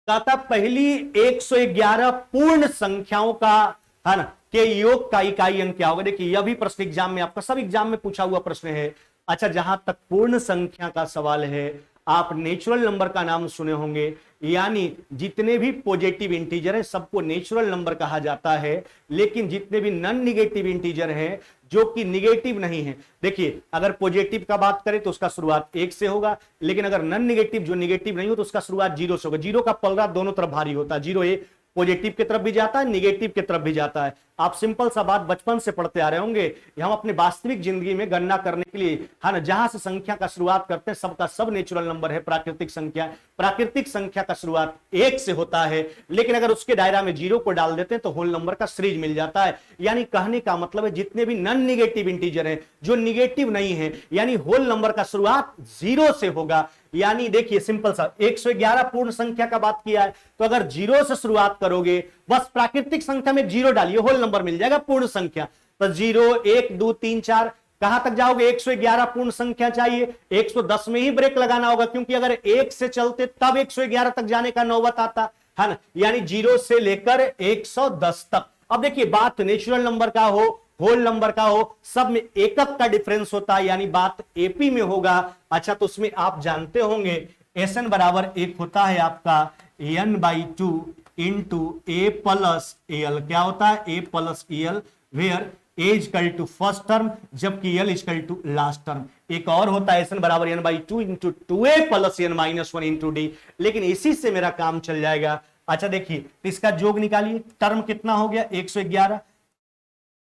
कहता पहली 111 पूर्ण संख्याओं का, है ना, के योग का इकाई अंक क्या होगा। देखिए यह भी प्रश्न एग्जाम में, आपका सब एग्जाम में पूछा हुआ प्रश्न है। अच्छा, जहां तक पूर्ण संख्या का सवाल है, आप नेचुरल नंबर का नाम सुने होंगे, यानी जितने भी पॉजिटिव इंटीजर है सबको नेचुरल नंबर कहा जाता है, लेकिन जितने भी नॉन निगेटिव इंटीजर हैं जो कि निगेटिव नहीं है, देखिए अगर पॉजिटिव का बात करें तो उसका शुरुआत 1 से होगा, लेकिन अगर नॉन निगेटिव जो निगेटिव नहीं हो तो उसका शुरुआत 0 से होगा। 0 का पलड़ा दोनों तरफ भारी होता है, 0 ए पॉजिटिव की तरफ भी जाता है, निगेटिव की तरफ भी जाता है। आप सिंपल सा बात बचपन से पढ़ते आ रहे होंगे, हम अपने वास्तविक जिंदगी में गणना करने के लिए, है ना, जहां से संख्या का शुरुआत करते हैं सबका सब नेचुरल नंबर है, प्राकृतिक संख्या। प्राकृतिक संख्या का शुरुआत 1 से होता है, लेकिन अगर उसके दायरा में 0 को डाल देते हैं तो होल नंबर का सीरीज मिल जाता है। यानी कहने का मतलब है जितने भी नॉन निगेटिव इंटीजर है जो निगेटिव नहीं है, यानी होल नंबर का शुरुआत 0 से होगा। यानी देखिए सिंपल सा 111 पूर्ण संख्या का बात किया है, तो अगर 0 से शुरुआत करोगे, बस प्राकृतिक संख्या में 0 डालिए, होल नंबर मिल जाएगा पूर्ण संख्या। तो 0 1 2 3 4 कहां तक जाओगे, 111 पूर्ण संख्या चाहिए, 110 में ही ब्रेक लगाना होगा, क्योंकि अगर 1 से चलते तब 111 तक जाने का नौबत आता है ना, यानी 0 से लेकर 110 तक। अब देखिए बात नेचुरल नंबर का हो, होल नंबर का हो, सब में एकक का डिफरेंस होता है, यानी बात एपी में होगा। अच्छा, तो उसमें आप जानते होंगे एसएन बराबर एक होता है आपका n/2 इंटू ए प्लस एल। क्या होता है, a plus l, where a equal to first term जबकि l equal to last term. एक और होता है एसएन बराबर n/2 into 2a plus n-1 into D, लेकिन इसी से मेरा काम चल जाएगा। अच्छा देखिए, इसका योग निकालिए, टर्म कितना हो गया 111,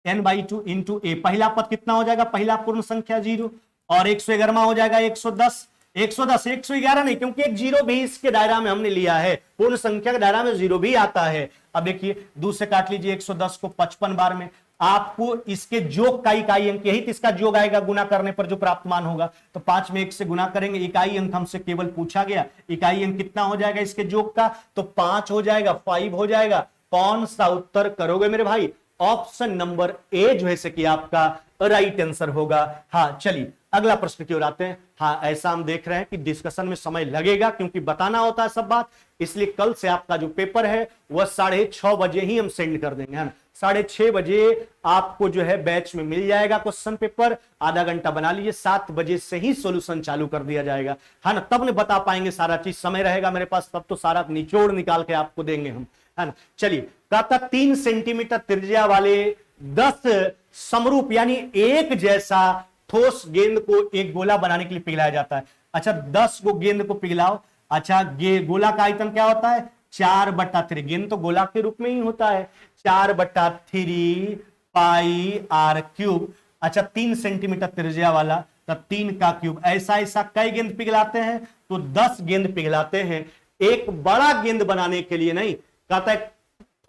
n/2 इंटू ए, पहला पद कितना हो जाएगा, पहला पूर्ण संख्या 0, और 111 हो जाएगा 110, 111 नहीं, क्योंकि एक 0 भी इसके दायरा में हमने लिया है, पूर्ण संख्या के दायरा में 0 भी आता है। अब देखिए दूसरे काट लीजिए 110 को 55 बार में, आपको इसके जोग का इकाई अंक, यही तो इसका जोग आएगा गुना करने पर जो प्राप्त मान होगा, तो 5 में 1 से गुना करेंगे, इकाई अंक हमसे केवल पूछा गया, इकाई अंक कितना हो जाएगा इसके जोग का, तो 5 हो जाएगा, 5 हो जाएगा। कौन सा उत्तर करोगे मेरे भाई, ऑप्शन नंबर ए जो है कि आपका राइट आंसर होगा। हाँ चलिए अगला प्रश्न की ओर आते हैं। हाँ, ऐसा हम देख रहे हैं कि डिस्कशन में समय लगेगा, क्योंकि बताना होता है सब बात, इसलिए कल से आपका जो पेपर है वह 6:30 बजे ही हम सेंड कर देंगे, है ना। 6:30 बजे आपको जो है बैच में मिल जाएगा क्वेश्चन पेपर, आधा घंटा बना लीजिए, 7 बजे से ही सोल्यूशन चालू कर दिया जाएगा, है ना, तब ने बता पाएंगे सारा चीज, समय रहेगा मेरे पास तब तो सारा निचोड़ निकाल के आपको देंगे हम, है ना। चलिए, कहता 3 सेंटीमीटर त्रिज्या वाले 10 समरूप यानी एक जैसा ठोस गेंद को एक गोला बनाने के लिए पिघलाया जाता है। अच्छा 10 को गेंद को पिघलाओ। अच्छा गोला का आयतन क्या होता है, 4/3, गेंद तो गोला के रूप में ही होता है, 4/3 पाई r क्यूब। अच्छा 3 सेंटीमीटर त्रिज्या वाला, तो 3 का क्यूब। ऐसा ऐसा कई गेंद पिघलाते हैं? तो 10 गेंद पिघलाते हैं। एक बड़ा गेंद बनाने के लिए नहीं, कहता है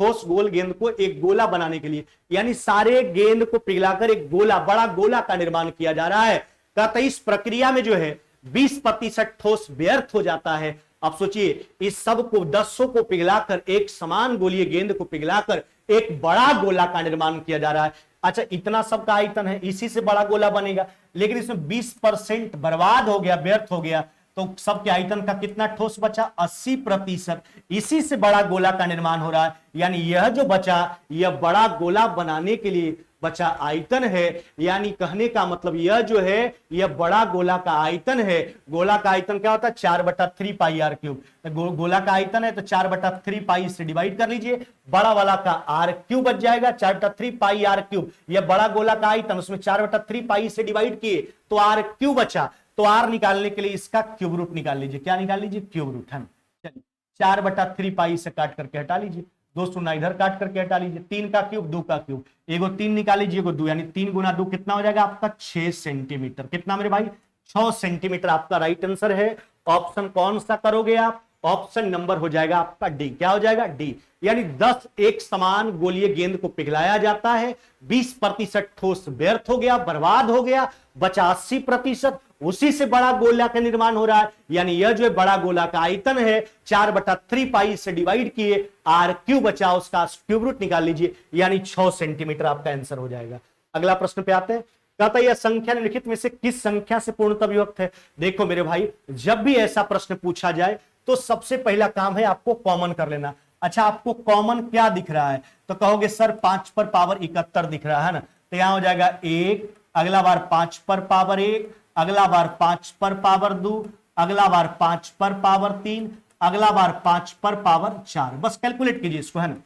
ठोस गोल गेंद को एक गोला बनाने के लिए, यानी सारे गेंद को पिघलाकर एक गोला, बड़ा गोला का निर्माण किया जा रहा है। कहता है इस प्रक्रिया में जो है 20% ठोस व्यर्थ हो जाता है। अब सोचिए, इस सब को 10 को पिघलाकर, एक समान गोलीय गेंद को पिघलाकर एक बड़ा गोला का निर्माण किया जा रहा है। अच्छा इतना सब का आयतन है, इसी से बड़ा गोला बनेगा, लेकिन इसमें 20% बर्बाद हो गया, व्यर्थ हो गया, तो सबके आयतन का कितना ठोस बचा? 80%। इसी से बड़ा गोला का निर्माण हो रहा है, यानी यह जो बचा, यह बड़ा गोला बनाने के लिए बचा आयतन है। यानी कहने का मतलब यह जो है, यह बड़ा गोला का आयतन है। गोला का आयतन क्या होता है? 4/3 पाई आर क्यूब। गोला का आयतन है तो 4/3 पाई से डिवाइड कर लीजिए, बड़ा वाला का आर क्यूब बच जाएगा, 4/3 पाई आर क्यूब। यह बड़ा गोला का आयतन, उसमें 4/3 पाई से डिवाइड किए तो आर क्यूब बचा। तो आर निकालने के लिए इसका क्यूब रूट निकाल लीजिए। क्या निकाल लीजिए? क्यूब रूट है। चलिए 4/3 पाई से काट करके हटा लीजिए, 2 शून्य इधर काट करके हटा लीजिए। 3 का क्यूब, 2 का क्यूब, एगो 3 निकाल लीजिए, एगो 2, यानी 3 गुना 2 कितना हो जाएगा आपका? 6 सेंटीमीटर। कितना मेरे भाई? 6 सेंटीमीटर आपका राइट आंसर है। ऑप्शन कौन सा करोगे आप? ऑप्शन नंबर हो जाएगा आपका डी। क्या हो जाएगा? डी। यानी 10 एक समान गोलीय गेंद को पिघलाया जाता है, 20% ठोस व्यर्थ हो गया, बर्बाद हो गया, बचा 80%, उसी से बड़ा गोला का निर्माण हो रहा है। यानी यह जो है बड़ा गोला का आयतन है, 4/3 पाई से डिवाइड किए, आर क्यूब बचा, उसका क्यूब रूट निकाल लीजिए, यानी 6 सेंटीमीटर आपका आंसर हो जाएगा। अगला प्रश्न पे आते हैं। कहता है यह संख्या निम्नलिखित में से किस संख्या से पूर्णतः विभक्त है? देखो मेरे भाई, जब भी ऐसा प्रश्न पूछा जाए तो सबसे पहला काम है आपको कॉमन कर लेना। अच्छा आपको कॉमन क्या दिख रहा है? तो कहोगे सर 5/71 दिख रहा है ना, तो यहां हो जाएगा 1, अगला बार 5/1, अगला बार 5/2, अगला बार 5/3, अगला बार 5/4। बस कैलकुलेट कीजिए इसको, है ना।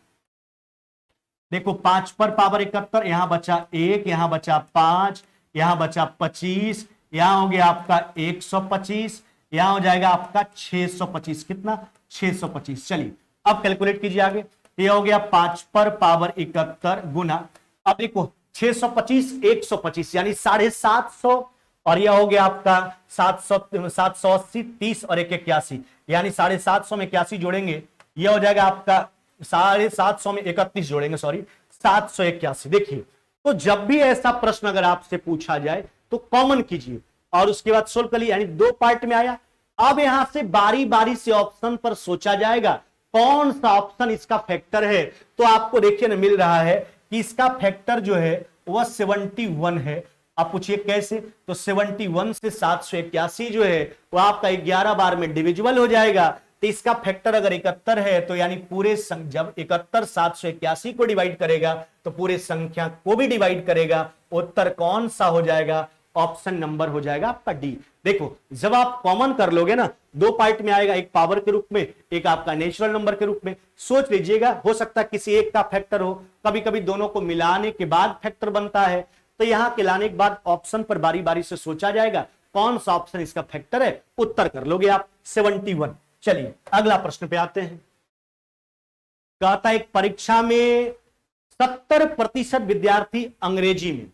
देखो 5/71, यहां बचा 1, यहां बचा 5, यहां बचा 25, यहां हो गया आपका 125, यहां हो जाएगा आपका 625। कितना? 625। चलिए अब कैलकुलेट कीजिए आगे। ये हो गया 5/71 गुना, अब देखो 625 125 यानी 750, और यह हो गया आपका 780, 30 और 1 81, यानी 750 में 81 जोड़ेंगे, यह हो जाएगा आपका 750 में 31 जोड़ेंगे, सॉरी 781। देखिए, तो जब भी ऐसा प्रश्न अगर आपसे पूछा जाए तो कॉमन कीजिए और उसके बाद सोल्व करिए, यानी 2 पार्ट में आया। अब यहां से बारी बारी से ऑप्शन पर सोचा जाएगा कौन सा ऑप्शन इसका फैक्टर है। तो आपको देखिए ना मिल रहा है कि इसका फैक्टर जो है वह 71 है। आप पूछिए कैसे? तो 71 से 781 जो है वो आपका 11 बार में डिविजिबल हो जाएगा। तो इसका फैक्टर अगर 71 है तो यानी पूरे जब 71 781 को डिवाइड करेगा तो पूरे संख्या को भी डिवाइड करेगा। उत्तर कौन सा हो जाएगा? ऑप्शन नंबर हो जाएगा आपका डी। देखो जब आप कॉमन कर लोगे ना, 2 पार्ट में आएगा, एक पावर के रूप में, एक आपका नेचुरल नंबर के रूप में। सोच लीजिएगा, हो सकता है किसी एक का फैक्टर हो, कभी कभी दोनों को मिलाने के बाद फैक्टर बनता है। तो यहां के लाने के बाद ऑप्शन पर बारी बारी से सोचा जाएगा कौन सा ऑप्शन इसका फैक्टर है, उत्तर कर लोगे आप 71। चलिए अगला प्रश्न पे आते हैं। कहता है एक परीक्षा में 70% विद्यार्थी अंग्रेजी में,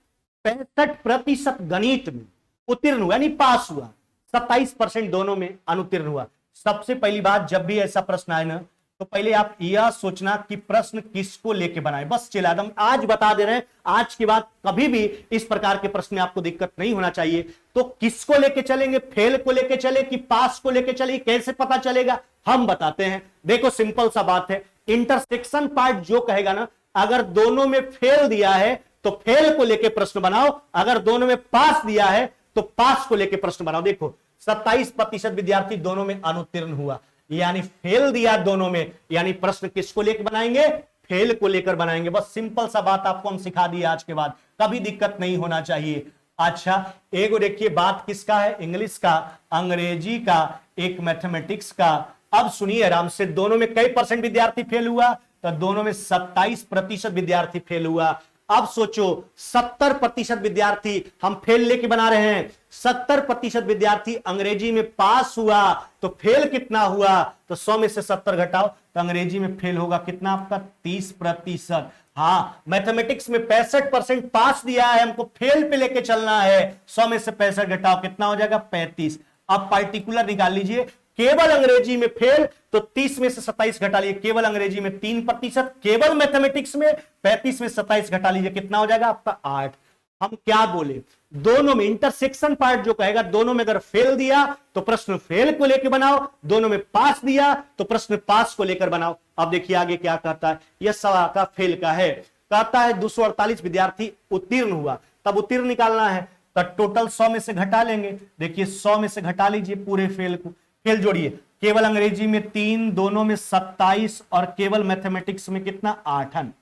65% गणित में उत्तीर्ण हुआ यानी पास हुआ, 27% दोनों में अनुत्तीर्ण हुआ। सबसे पहली बात, जब भी ऐसा प्रश्न आए ना तो पहले आप यह सोचना कि प्रश्न किसको लेके बनाए। बस चिल्ला दम आज बता दे रहे हैं, आज के बाद कभी भी इस प्रकार के प्रश्न में आपको दिक्कत नहीं होना चाहिए। तो किसको लेके चलेंगे? फेल को लेके चले कि पास को लेके चले, कैसे पता चलेगा? हम बताते हैं। देखो सिंपल सा बात है, इंटरसेक्शन पार्ट जो कहेगा ना, अगर दोनों में फेल दिया है तो फेल को लेके प्रश्न बनाओ, अगर दोनों में पास दिया है तो पास को लेके प्रश्न बनाओ। देखो 27% विद्यार्थी दोनों में अनुत्तीर्ण हुआ, यानी फेल दिया दोनों में, यानी प्रश्न किसको लेकर बनाएंगे? फेल को लेकर बनाएंगे। बस सिंपल सा बात आपको हम सिखा दिए, आज के बाद कभी दिक्कत नहीं होना चाहिए। अच्छा एगो देखिए बात किसका है? इंग्लिश का, अंग्रेजी का, एक मैथमेटिक्स का। अब सुनिए आराम से, दोनों में कई परसेंट विद्यार्थी फेल हुआ? तो दोनों में 27% विद्यार्थी फेल हुआ। अब सोचो 70% विद्यार्थी हम फेल लेके बना रहे हैं, 70% विद्यार्थी अंग्रेजी में पास हुआ, तो फेल कितना हुआ? तो 100 में से 70 घटाओ तो अंग्रेजी में फेल होगा कितना आपका? 30%। हाँ, मैथमेटिक्स में 65% पास दिया है, हमको फेल पे लेके चलना है। 100 में से 65 घटाओ, कितना हो जाएगा? 35। अब पार्टिकुलर निकाल लीजिए, केवल अंग्रेजी में फेल तो 30 में से 27 घटा लीजिए, केवल अंग्रेजी में 3%, केवल मैथमेटिक्स में 35 में 27 घटा लीजिए, कितना हो जाएगा आपका? 8। हम क्या बोले, दोनों में इंटरसेक्शन पार्ट जो कहेगा, दोनों में अगर फेल दिया तो प्रश्न फेल को लेकर बनाओ, दोनों में पास दिया तो प्रश्न पास को लेकर बनाओ। अब देखिए आगे क्या कहता है, यह सवा का फेल का है। कहता है 248 विद्यार्थी उत्तीर्ण हुआ, तब उत्तीर्ण निकालना है तो टोटल 100 में से घटा लेंगे। देखिए 100 में से घटा लीजिए पूरे फेल को, फेल जोड़िए, केवल अंग्रेजी में 3, दोनों में 27 और केवल मैथमेटिक्स में कितना? 8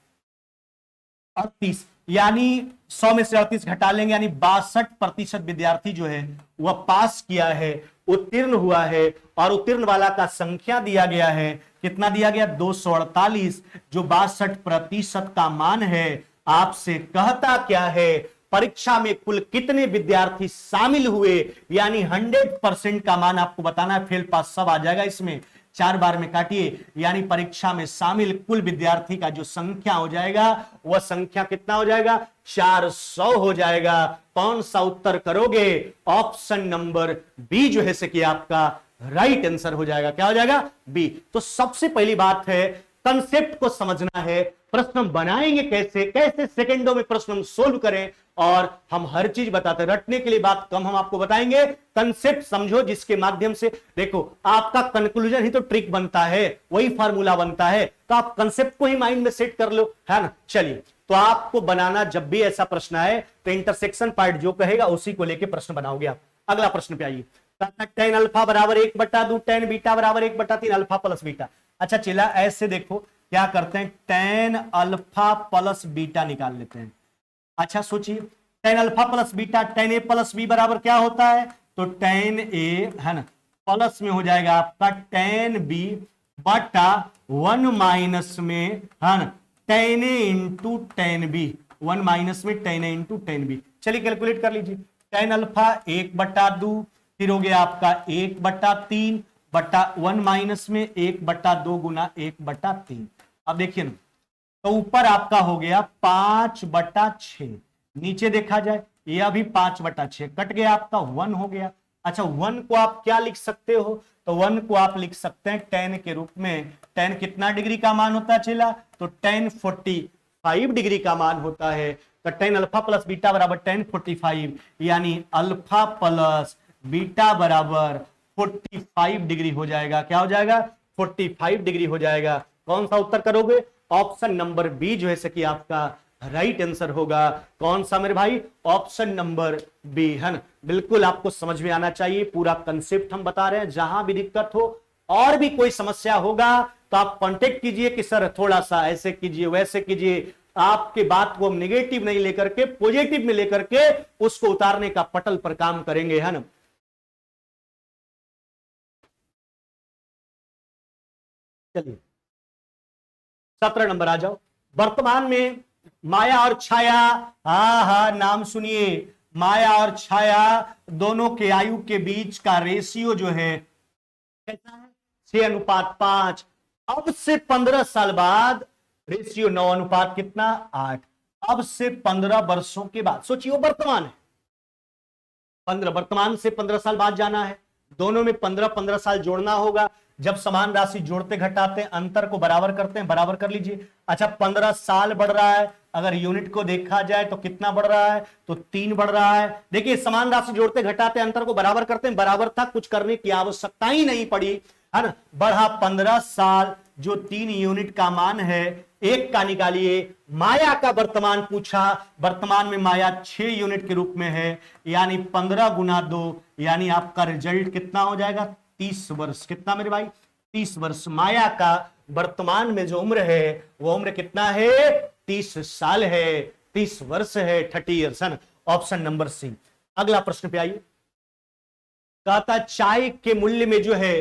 38, यानी 100 में से 38 घटा लेंगे, यानी 62% विद्यार्थी जो है वह पास किया है, उत्तीर्ण हुआ है। और उत्तीर्ण वाला का संख्या दिया गया है, कितना दिया गया? 248, जो 62% का मान है। आपसे कहता क्या है, परीक्षा में कुल कितने विद्यार्थी शामिल हुए, यानी 100% का मान आपको बताना है। फेल पास सब आ जाएगा इसमें, 4 बार में काटिए, यानी परीक्षा में शामिल कुल विद्यार्थी का जो संख्या हो जाएगा वह संख्या कितना हो जाएगा? 400 हो जाएगा। कौन सा उत्तर करोगे? ऑप्शन नंबर बी जो है कि आपका राइट आंसर हो जाएगा। क्या हो जाएगा? बी। तो सबसे पहली बात है, कंसेप्ट को समझना है, प्रश्न बनाएंगे कैसे, कैसे सेकंडों में प्रश्न हम सोल्व करें, और हम हर चीज बताते हैं। रटने के लिए बात कम हम आपको बताएंगे, कंसेप्ट समझो, जिसके माध्यम से देखो आपका कंक्लूजन ही तो ट्रिक बनता है, वही फार्मूला बनता है। तो आप कंसेप्ट को ही माइंड में सेट कर लो, है ना। चलिए, तो आपको बनाना, जब भी ऐसा प्रश्न आए तो इंटरसेक्शन पार्ट जो कहेगा उसी को लेके प्रश्न बनाओगे आप। अगला प्रश्न पे आइए, tan अल्फा बराबर 1/2, tan बीटा बराबर 1/3, अल्फा प्लस बीटा। अच्छा चला, ऐसे देखो क्या करते हैं, tan अल्फा प्लस बीटा निकाल लेते हैं। अच्छा सोचिए, tan alpha plus beta, tan ए प्लस बी बराबर क्या होता है? तो tan ए, है ना, प्लस में हो जाएगा आपका tan बी बटा 1 माइनस में, है ना, tan ए इंटू tan बी, 1 माइनस में tan ए इंटू tan बी। चलिए कैलकुलेट कर लीजिए, tan अल्फा 1/2, फिर हो गया आपका 1/3 बटा 1 माइनस में 1/2 गुना 1/3। अब देखिए ना, तो ऊपर आपका हो गया 5/6, नीचे देखा जाए यह भी 5/6, कट गया आपका 1 हो गया। अच्छा 1 को आप क्या लिख सकते हो? तो 1 को आप लिख सकते हैं tan के रूप में। tan कितना डिग्री का मान होता चला? तो tan 45 डिग्री का मान होता है। तो tan अल्फा प्लस बीटा बराबर tan 45, यानी अल्फा प्लस बीटा बराबर 45 डिग्री हो जाएगा। क्या हो जाएगा? 45 डिग्री हो जाएगा। कौन सा उत्तर करोगे? ऑप्शन नंबर बी जो है कि आपका राइट आंसर होगा। कौन सा मेरे भाई? ऑप्शन नंबर बी, है ना। बिल्कुल आपको समझ में आना चाहिए, पूरा कंसेप्ट हम बता रहे हैं। जहां भी दिक्कत हो और भी कोई समस्या होगा तो आप कांटेक्ट कीजिए कि सर थोड़ा सा ऐसे कीजिए, वैसे कीजिए। आपके बात को हम नेगेटिव नहीं लेकर के पॉजिटिव में लेकर के उसको उतारने का पटल पर काम करेंगे, है ना। चलिए 17 नंबर आ जाओ। वर्तमान में माया और छाया, हा नाम सुनिए, माया और छाया दोनों के आयु के बीच का रेशियो जो है कैसा है? 6:5। अब से 15 साल बाद रेशियो 9 कितना? 8। अब से 15 वर्षों के बाद, सोचिए वो वर्तमान है, 15 वर्तमान से 15 साल बाद जाना है। दोनों में 15-15 साल जोड़ना होगा। जब समान राशि जोड़ते घटाते हैं, अंतर को बराबर करते हैं, बराबर कर लीजिए। अच्छा 15 साल बढ़ रहा है, अगर यूनिट को देखा जाए तो कितना बढ़ रहा है? तो 3 बढ़ रहा है। देखिए समान राशि जोड़ते घटाते अंतर को बराबर करते हैं, बराबर था, कुछ करने की आवश्यकता ही नहीं पड़ी, है ना। बढ़ा 15 साल, जो 3 यूनिट का मान है, एक का निकालिए। माया का वर्तमान पूछा, वर्तमान में माया 6 यूनिट के रूप में है, यानी 15 गुना 2, यानी आपका रिजल्ट कितना हो जाएगा? 30 वर्ष। कितना मेरे भाई? 30 वर्ष। माया का वर्तमान में जो उम्र है वो उम्र कितना है? 30 साल है, 30 वर्ष है, 30 ईयर्स। Option number C. अगला प्रश्न पे आइए। कहता चाय के मूल्य में जो है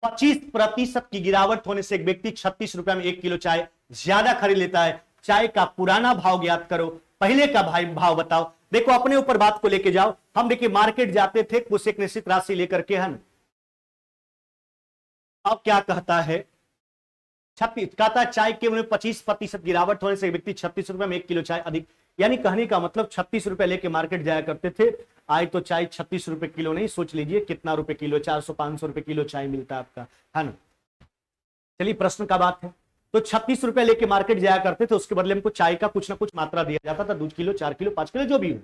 25% की गिरावट होने से एक व्यक्ति 36 रुपया में 1 किलो चाय ज्यादा खरीद लेता है। चाय का पुराना भाव ज्ञात करो, पहले का भाव बताओ। देखो अपने ऊपर बात को लेके जाओ। हम देखिए मार्केट जाते थे कुछ एक निश्चित राशि लेकर के, है। अब क्या कहता है, 36 कहता है चाय के 25% गिरावट होने से व्यक्ति 36 रुपए में 1 किलो चाय अधिक, यानी कहने का मतलब 36 रुपए लेके मार्केट जाया करते थे, आज तो चाय 36 रुपए किलो नहीं, सोच लीजिए कितना रुपए किलो, 400-500 रुपए किलो चाय मिलता है आपका, है ना। चलिए प्रश्न का बात है, तो 36 रुपए लेके मार्केट जाया करते थे, उसके बदले हमको चाय का कुछ ना कुछ मात्रा दिया जाता था, 2 किलो 4 किलो 5 किलो जो भी हो।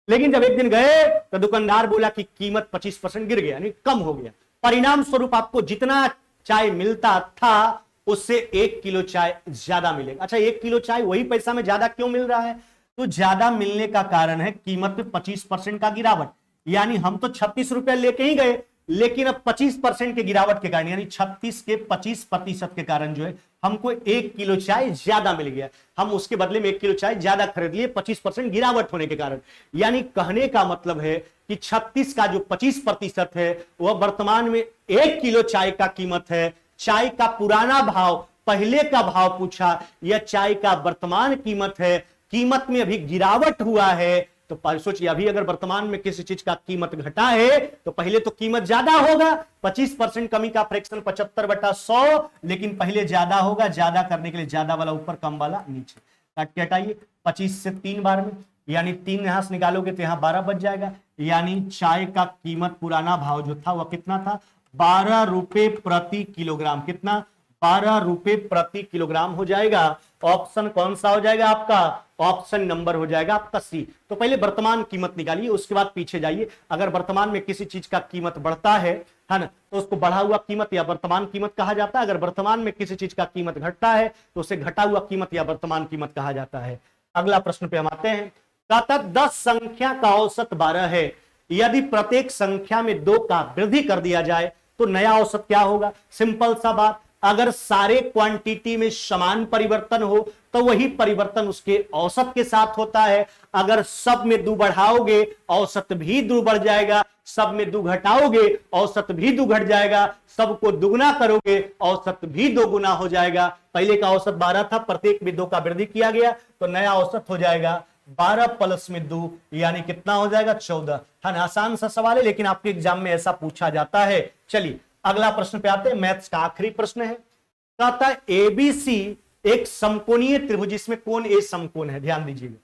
लेकिन जब एक दिन गए तो दुकानदार बोला कि कीमत 25% गिर गया, यानी कम हो गया, परिणाम स्वरूप आपको जितना चाय मिलता था उससे 1 किलो चाय ज्यादा मिलेगा। अच्छा 1 किलो चाय वही पैसा में ज्यादा क्यों मिल रहा है? तो ज्यादा मिलने का कारण है कीमत में 25% का गिरावट, यानी हम तो 36 रुपए लेके ही गए, लेकिन अब 25% के गिरावट के कारण, यानी 36 के 25% के कारण जो है हमको 1 किलो चाय ज्यादा मिल गया, हम उसके बदले में 1 किलो चाय ज्यादा खरीद लिए 25% गिरावट होने के कारण। यानी कहने का मतलब है कि 36 का जो 25% है वह वर्तमान में 1 किलो चाय का कीमत है। चाय का पुराना भाव, पहले का भाव पूछा, यह चाय का वर्तमान कीमत है, कीमत में अभी गिरावट हुआ है। तो सोचिए अभी अगर वर्तमान में किसी चीज का कीमत घटा है तो पहले तो कीमत ज्यादा होगा, 25% कमी का फ्रैक्शन 75/100, लेकिन पहले ज्यादा होगा, ज्यादा करने के लिए ज्यादा वाला ऊपर कम वाला नीचे, काट के हटाइए 25 से 3 बार में, यानी 3 यहां से निकालोगे तो यहां 12 बच जाएगा, यानी चाय का कीमत पुराना भाव जो था वह कितना था, 12 रुपए प्रति किलोग्राम, कितना, 12 रुपए प्रति किलोग्राम हो जाएगा। ऑप्शन कौन सा हो जाएगा आपका? ऑप्शन नंबर हो जाएगा आपका सी। तो पहले वर्तमान कीमत निकालिए, उसके बाद पीछे जाइए। अगर वर्तमान में किसी चीज का कीमत बढ़ता है ना, तो उसको बढ़ा हुआ कीमत या वर्तमान कीमत कहा जाता है। अगर वर्तमान में किसी चीज का कीमत घटता है तो उसे घटा हुआ कीमत या वर्तमान कीमत कहा जाता है। अगला प्रश्न पे हम आते हैं। कहता 10 संख्या का औसत 12 है, यदि प्रत्येक संख्या में 2 का वृद्धि कर दिया जाए तो नया औसत क्या होगा? सिंपल सा बात, अगर सारे क्वांटिटी में समान परिवर्तन हो तो वही परिवर्तन उसके औसत के साथ होता है। अगर सब में 2 बढ़ाओगे औसत भी 2 बढ़ जाएगा, सब में 2 घटाओगे औसत भी 2 घट जाएगा, सबको दुगना करोगे औसत भी 2 गुना हो जाएगा। पहले का औसत 12 था, प्रत्येक में 2 का वृद्धि किया गया तो नया औसत हो जाएगा 12 प्लस में 2, यानी कितना हो जाएगा 14। हाँ, आसान सा सवाल है लेकिन आपके एग्जाम में ऐसा पूछा जाता है। चलिए अगला प्रश्न पे आते हैं, मैथ्स का आखिरी प्रश्न है। कहता है एबीसी एक समकोणीय त्रिभुज, इसमें कोण ए समकोण है, ध्यान दीजिएगा,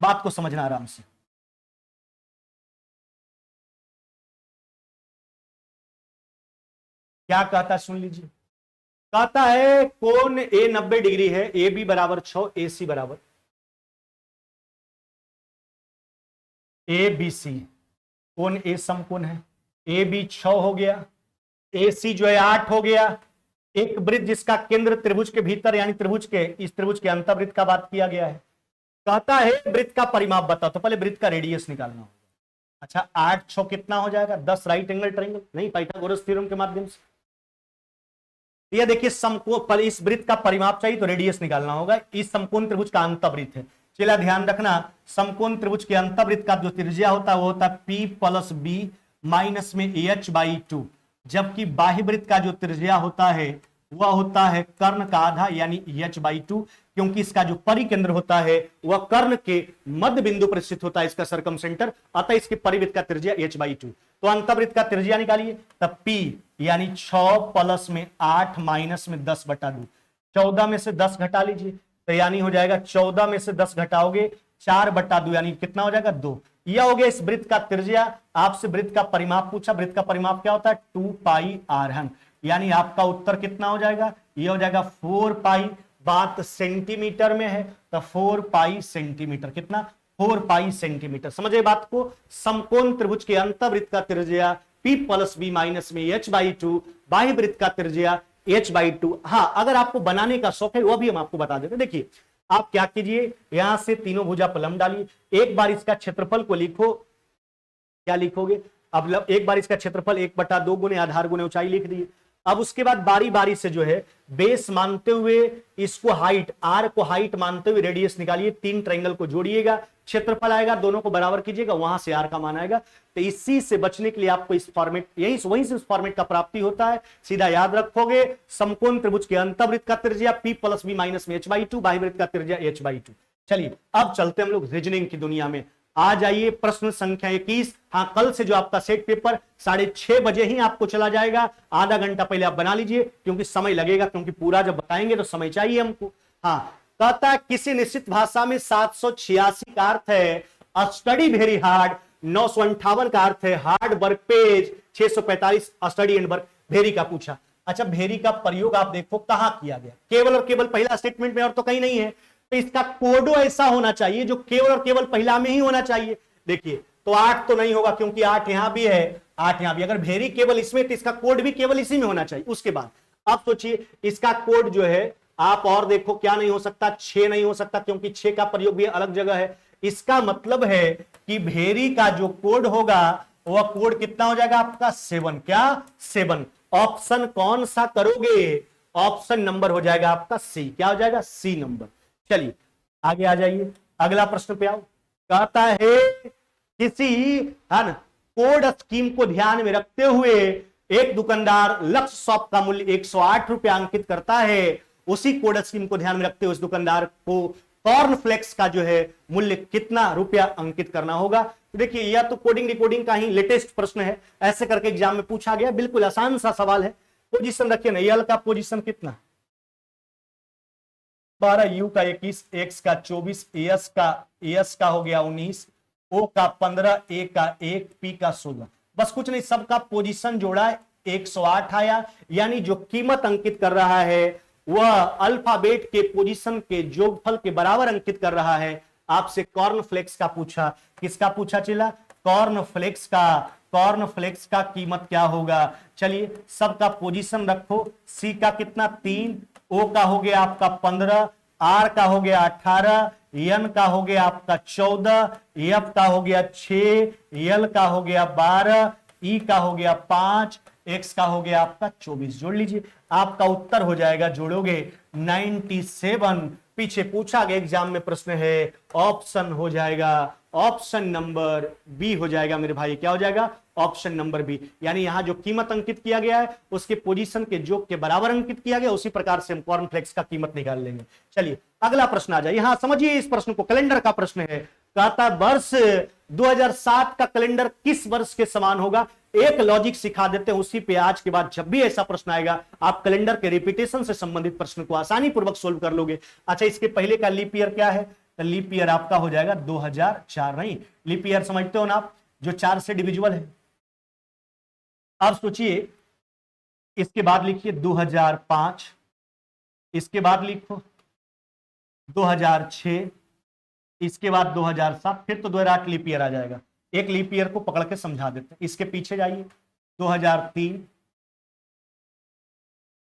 बात को समझना आराम से। क्या कहता है सुन लीजिए। कहता है कोण ए 90 डिग्री है, ए बी बराबर 6, ए सी बराबर, ए बी सी कोण ए समकोण है, ए बी 6 हो गया, ए सी जो है 8 हो गया। एक वृत्त जिसका केंद्र त्रिभुज के भीतर, यानी त्रिभुज के, इस त्रिभुज के अंतर्वृत्त का बात किया गया है। कहता है वृत्त का परिमाप बताओ, तो पहले वृत्त का रेडियस निकालना होगा। अच्छा 8 6 कितना हो जाएगा? 10 राइट एंगल ट्रायंगल, नहीं पाइथागोरस थ्योरम के माध्यम से। यह देखिए समकोण, इस वृत्त का परिमाप चाहिए तो रेडियस निकालना होगा। इस समकोण त्रिभुज का अंतर्वृत्त है, चला ध्यान रखना, समकोण त्रिभुज के अंतर्वृत्त का जो त्रिज्या होता है वो होता है P + B माइनस में h/2, जबकि बाह्य वृत्त का जो त्रिज्या होता है वह होता है कर्ण का आधा, यानी h/2, क्योंकि इसका जो परिकेंद्र होता है वह कर्ण के मध्य बिंदु पर स्थित होता है, इसका सरकम सेंटर, अतः इसके परिवृत्त का त्रिज्या h/2। तो अंतर्वृत्त का त्रिज्या निकालिए, तब P यानी 6 प्लस में 8 माइनस में 10/2, 14 में से 10 घटा लीजिए तो यानी हो जाएगा 14 में से 10 घटाओगे 4/2, यानी कितना हो जाएगा 2। यह हो गया इस वृत्त का त्रिज्या। आपसे वृत्त का परिमाप पूछा, वृत्त का परिमाप क्या होता है? 2πr, यानी आपका उत्तर कितना हो जाएगा? यह हो जाएगा 4π, बात सेंटीमीटर में है तो 4π सेंटीमीटर, कितना? 4π सेंटीमीटर। समझे बात को? समकोण त्रिभुज के अंतर्वृत्त का त्रिज्या P + B माइनस में h/2, बाह्य वृत्त का त्रिज्या h/2। हाँ, अगर आपको बनाने का शौक है वह भी हम आपको बता देते। देखिए आप क्या कीजिए, यहां से तीनों भुजा पर लंब डालिए, एक बार इसका क्षेत्रफल को लिखो, क्या लिखोगे? अब एक बार इसका क्षेत्रफल 1/2 गुने आधार गुने ऊंचाई लिख दिए। अब उसके बाद बारी बारी से जो है बेस मानते हुए इसको हाइट, आर को हाइट मानते हुए रेडियस निकालिए, 3 ट्रायंगल को जोड़िएगा, क्षेत्रफल आएगा, दोनों को बराबर कीजिएगा, वहां से आर का मान आएगा। तो इसी से बचने के लिए आपको इस फॉर्मेट, वहीं से उस फॉर्मेट का प्राप्ति होता है, सीधा याद रखोगे। समकोण त्रिभुज के अंतर्वृत्त का त्रिज्या P + B माइनस में h/2, बाह्य वृत्त का त्रिज्या h/2। चलिए अब चलते हम लोग रीजनिंग की दुनिया में। आ जाइए प्रश्न संख्या 21। हाँ, कल से जो आपका सेट पेपर 6:30 बजे ही आपको चला जाएगा। आधा घंटा पहले आप बना लीजिए, क्योंकि समय लगेगा, क्योंकि पूरा जब बताएंगे तो समय चाहिए हमको। हाँ, कहता है किसी निश्चित भाषा में 786 का अर्थ है स्टडी वेरी हार्ड, 958 का अर्थ है hard work page, 645 study and work very का पूछा। अच्छा, वेरी का प्रयोग आप देखो कहां किया गया, केवल और केवल पहला स्टेटमेंट में और तो कहीं नहीं है। तो इसका कोडो ऐसा होना चाहिए जो केवल और केवल पहला में ही होना चाहिए। देखिए, तो 8 तो नहीं होगा, क्योंकि 8 यहां भी है, 8 यहां भी। अगर वेरी केवल इसमें, तो इसका कोड भी केवल इसी में होना चाहिए। उसके बाद आप सोचिए, इसका कोड जो है आप और देखो क्या नहीं हो सकता, 6 नहीं हो सकता, क्योंकि 6 का प्रयोग भी अलग जगह है। इसका मतलब है कि भेरी का जो कोड होगा वह कोड कितना हो जाएगा आपका 7। क्या 7? ऑप्शन कौन सा करोगे? ऑप्शन नंबर हो जाएगा आपका सी। क्या हो जाएगा? C number. चलिए आगे आ जाइए, अगला प्रश्न पे आओ। कहता है किसी है ना कोड स्कीम को ध्यान में रखते हुए एक दुकानदार लक्ष्य शॉप का मूल्य 108 रुपया अंकित करता है। उसी कोड स्कीम को ध्यान में रखते हुए उस दुकानदार को कॉर्नफ्लेक्स का जो है मूल्य कितना रुपया अंकित करना होगा। तो देखिए, यह तो कोडिंग रिकॉर्डिंग का ही लेटेस्ट प्रश्न है, ऐसे करके एग्जाम में पूछा गया। बिल्कुल आसान सा सवाल है। पोजीशन रखिए ना, यल का पोजीशन कितना? 12, यू का 21, एक्स का 24, एस का हो गया 19, ओ का 15, ए का 1, पी का 16। बस कुछ नहीं, सबका पोजीशन जोड़ा 108 आया। यानी जो कीमत अंकित कर रहा है वह अल्फाबेट के पोजीशन के जोगफल के बराबर अंकित कर रहा है। आपसे कॉर्नफ्लेक्स का पूछा, किसका पूछा चला? कॉर्नफ्लेक्स का। कॉर्नफ्लेक्स का कीमत क्या होगा? चलिए सबका पोजीशन रखो। सी का कितना? 3, ओ का हो गया आपका 15, आर का हो गया 18, एन का हो गया आपका 14, एफ का हो गया 6, एल का हो गया 12, ई का हो गया 5, एक्स का हो गया आपका 24। जोड़ लीजिए, आपका उत्तर हो जाएगा, जोड़ोगे 97। पीछे पूछा गया एग्जाम में प्रश्न है, ऑप्शन हो जाएगा, ऑप्शन नंबर बी हो जाएगा मेरे भाई। क्या हो जाएगा? Option number B. यानी यहां जो कीमत अंकित किया गया है उसके पोजीशन के जोग के बराबर अंकित किया गया, उसी प्रकार से हम कॉर्नफ्लेक्स का कीमत निकाल लेंगे। चलिए अगला प्रश्न आ जाए। यहां समझिए इस प्रश्न को, कैलेंडर का प्रश्न है। कहता वर्ष 2007 का कैलेंडर किस वर्ष के समान होगा? एक लॉजिक सिखा देते हैं, उसी पे आज के बाद जब भी ऐसा प्रश्न आएगा आप कैलेंडर के रिपीटेशन से संबंधित प्रश्न को आसानी पूर्वक सोल्व कर लोगे। अच्छा, इसके पहले का लीप ईयर क्या है? तो लीप ईयर आपका हो जाएगा 2004। नहीं, लीप ईयर समझते हो ना आप, जो 4 से डिविजिबल है। अब सोचिए, इसके बाद लिखिए 2005, इसके बाद लिखो 2006, इसके बाद 2007, फिर तो 2008 लीप ईयर आ जाएगा। एक लीप ईयर को पकड़ के समझा देते हैं। इसके पीछे जाइए, 2003,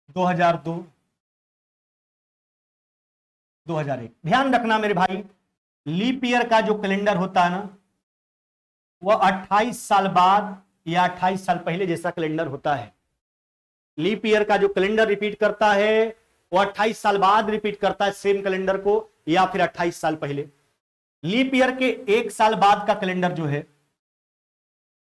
2002, 2001। ध्यान रखना मेरे भाई, लीप ईयर का जो कैलेंडर होता है ना, वह 28 साल बाद या 28 साल पहले जैसा कैलेंडर होता है। लीप ईयर का जो कैलेंडर रिपीट करता है वो 28 साल बाद रिपीट करता है सेम कैलेंडर को, या फिर 28 साल पहले। लीप ईयर के 1 साल बाद का कैलेंडर जो है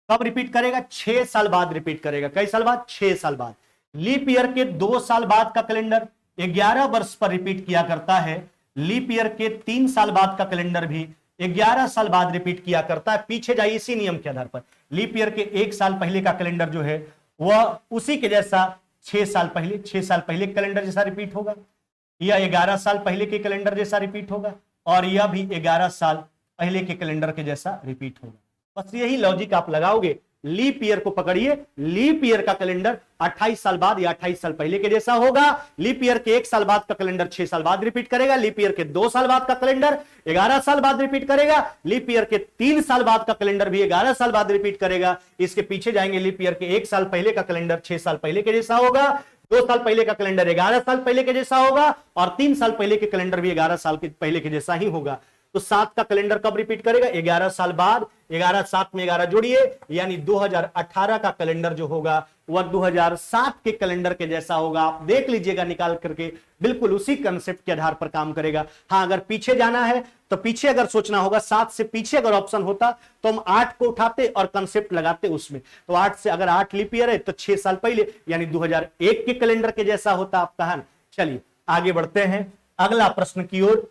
कब रिपीट करेगा? 6 साल बाद रिपीट करेगा। कई साल बाद? 6 साल बाद। लीप ईयर के 2 साल बाद का कैलेंडर 11 वर्ष पर रिपीट किया करता है। लीप ईयर के 3 साल बाद का कैलेंडर भी 11 साल बाद रिपीट किया करता है। पीछे जाइए, इसी नियम के आधार पर लीप ईयर के 1 साल पहले का कैलेंडर जो है वह उसी के जैसा 6 साल पहले कैलेंडर जैसा रिपीट होगा, या 11 साल पहले के कैलेंडर जैसा रिपीट होगा, और यह भी 11 साल पहले के कैलेंडर के जैसा रिपीट होगा। बस यही लॉजिक आप लगाओगे। लीप ईयर को पकड़िए, लीप ईयर का कैलेंडर 28 साल बाद या 28 साल पहले के जैसा होगा। लीप ईयर के 1 साल बाद का कैलेंडर 6 साल बाद रिपीट करेगा। लीप ईयर के 2 साल बाद का कैलेंडर 11 साल बाद रिपीट करेगा। लीप ईयर के 3 साल बाद का कैलेंडर भी 11 साल बाद रिपीट करेगा। इसके पीछे जाएंगे, लीप ईयर के 1 साल पहले का कैलेंडर 6 साल पहले के जैसा होगा, 2 साल पहले का कैलेंडर 11 साल पहले के जैसा होगा, और 3 साल पहले के कैलेंडर भी 11 साल के पहले के जैसा ही होगा। तो 7 का कैलेंडर कब रिपीट करेगा? 11 साल बाद। 11 7 में 11 जोड़िए, यानी 2018 का कैलेंडर जो होगा वह 2007 के कैलेंडर के जैसा होगा। आप देख लीजिएगा निकाल करके, बिल्कुल उसी कंसेप्ट के आधार पर काम करेगा। हाँ, अगर पीछे जाना है तो पीछे अगर सोचना होगा, 7 से पीछे अगर ऑप्शन होता तो हम 8 को उठाते और कंसेप्ट लगाते उसमें। तो 8 से अगर 8 लीप ईयर है तो 6 साल पहले, यानी 2001 के कैलेंडर के जैसा होता आपका, है। चलिए आगे बढ़ते हैं अगला प्रश्न की ओर।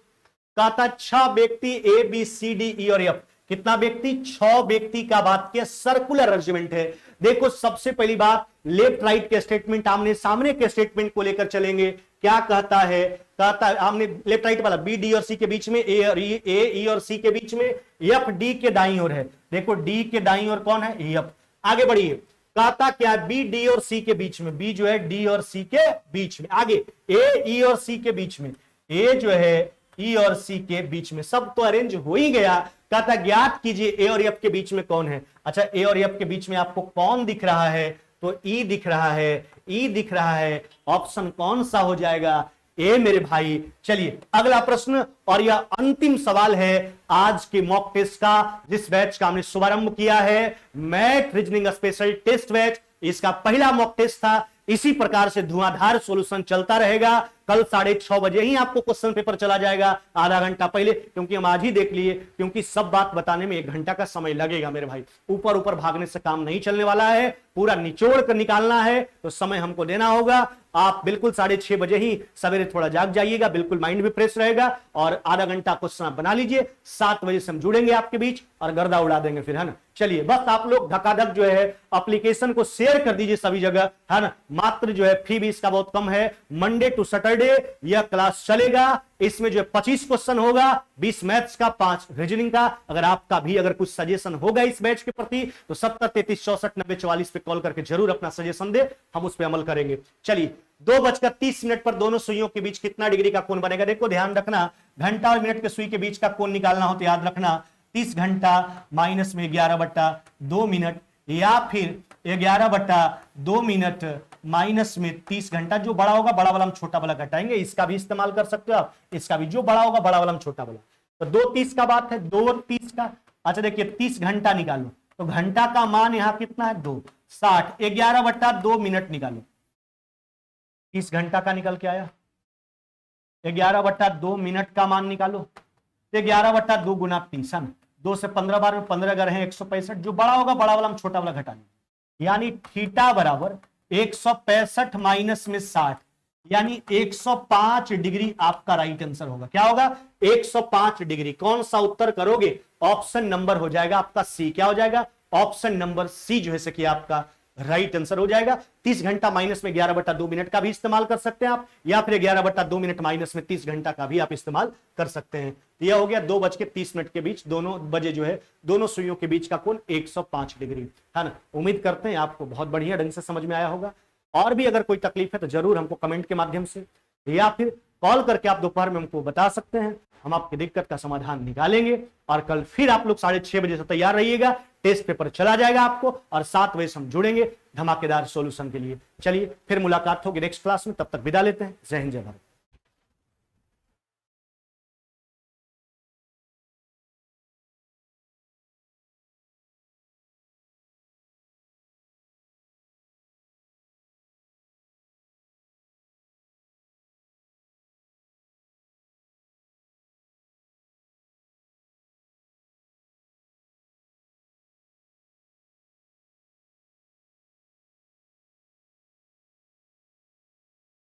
कहता 6 व्यक्ति A B C D E और एफ कितना व्यक्ति? 6 व्यक्ति का बात किया, सर्कुलर अरेंजमेंट है। देखो सबसे पहली बात, लेफ्ट राइट के स्टेटमेंट आमने सामने के स्टेटमेंट को लेकर चलेंगे। क्या कहता है? कहता है आमने लेफ्ट राइट वाला, बी डी और सी के बीच में, ए और ई और सी के बीच में, एफ डी के दाईं ओर है। देखो डी के दाईं ओर कौन है? एफ। आगे बढ़िए, कहता क्या है? बी डी और सी के बीच में, बी जो है डी और सी के बीच में, आगे ए ई और सी के बीच में, ए जो है ई और सी के बीच में। सब तो अरेंज हो ही गया। कहता ज्ञात कीजिए ए और एफ के बीच में कौन है। अच्छा, ए और एफ के बीच में आपको कौन दिख रहा है? तो ई दिख रहा है, ई दिख रहा है। ऑप्शन कौन सा हो जाएगा? ए मेरे भाई। चलिए अगला प्रश्न, और यह अंतिम सवाल है आज के मॉक टेस्ट का, जिस बैच का हमने शुभारंभ किया है, math reasoning special test batch. इसका पहला मॉक टेस्ट था। इसी प्रकार से धुआंधार सॉल्यूशन चलता रहेगा। कल 6:30 बजे ही आपको क्वेश्चन पेपर चला जाएगा, आधा घंटा पहले, क्योंकि हम आज ही देख लिए, क्योंकि सब बात बताने में 1 घंटा का समय लगेगा मेरे भाई। ऊपर ऊपर भागने से काम नहीं चलने वाला है, पूरा निचोड़ कर निकालना है, तो समय हमको देना होगा। आप बिल्कुल 6:30 बजे ही सवेरे थोड़ा जाग जाइएगा, बिल्कुल माइंड भी फ्रेश रहेगा, और आधा घंटा क्वेश्चन आप बना लीजिए। 7 बजे से हम जुड़ेंगे आपके बीच और गर्दा उड़ा देंगे फिर, है ना। चलिए बस आप लोग धकाधक जो है एप्लीकेशन को शेयर कर दीजिए सभी जगह, है ना। मात्र जो है फी भी इसका बहुत कम है। मंडे टू सैटरडे यह क्लास चलेगा। इसमें जो 25 क्वेश्चन होगा, 20 मैथ्स का, 5 रीजनिंग का। अगर आपका भी अगर कुछ सजेशन होगा इस बैच के प्रति, तो 70 33 64 90 44 पे कॉल करके जरूर अपना सजेशन दे, हम उस पर अमल करेंगे। चलिए 2:30 पर दोनों सुइयों के बीच कितना डिग्री का कोण बनेगा? देखो ध्यान रखना, घंटा और मिनट के सुई के बीच का कोण निकालना हो तो याद रखना 30 घंटा माइनस में 11/2 मिनट, या फिर 11/2 मिनट माइनस में 30 घंटा। जो बड़ा होगा बड़ा वाला हम छोटा वाला घटाएंगे, इसका भी इस्तेमाल कर सकते हो आप, इसका भी। जो बड़ा होगा बड़ा वाला हम छोटा वाला। तो 2:30 का बात है, 2:30 का। अच्छा देखिए 30 घंटा निकालो, तो घंटा का मान यहां कितना है? 2, 60। 11/2 मिनट निकालो, 30 घंटा का निकल के आया। 11/2 मिनट का मान निकालो, तो 11/2 गुना 30 है ना। 2 से 15 बार में 15 अगर है 165। जो बड़ा होगा बड़ा वाला हम छोटा वाला घटाएंगे, यानी थीटा बराबर 165 माइनस में 60, यानी 105 डिग्री आपका राइट आंसर होगा। क्या होगा? 105 डिग्री। कौन सा उत्तर करोगे? ऑप्शन नंबर हो जाएगा आपका सी। क्या हो जाएगा? ऑप्शन नंबर सी जो है कि आपका राइट आंसर हो जाएगा। 30 घंटा माइनस में 11/2 मिनट का भी इस्तेमाल कर सकते हैं आप, या फिर 11/2 मिनट माइनस में 30 घंटा का भी आप इस्तेमाल कर सकते हैं। यह हो गया 2:30 के बीच, दोनों बजे जो है दोनों सुइयों के बीच का कोण 105 डिग्री, है ना। उम्मीद करते हैं आपको बहुत बढ़िया ढंग से समझ में आया होगा। और भी अगर कोई तकलीफ है तो जरूर हमको कमेंट के माध्यम से या फिर कॉल करके आप दोपहर में हमको बता सकते हैं। हम आपकी दिक्कत का समाधान निकालेंगे। और कल फिर आप लोग 6:30 बजे से तैयार रहिएगा। टेस्ट पेपर चला जाएगा आपको, और 7 बजे से हम जुड़ेंगे धमाकेदार सॉल्यूशन के लिए। चलिए फिर मुलाकात होगी नेक्स्ट क्लास में, तब तक विदा लेते हैं। जय हिंद, जय भारत।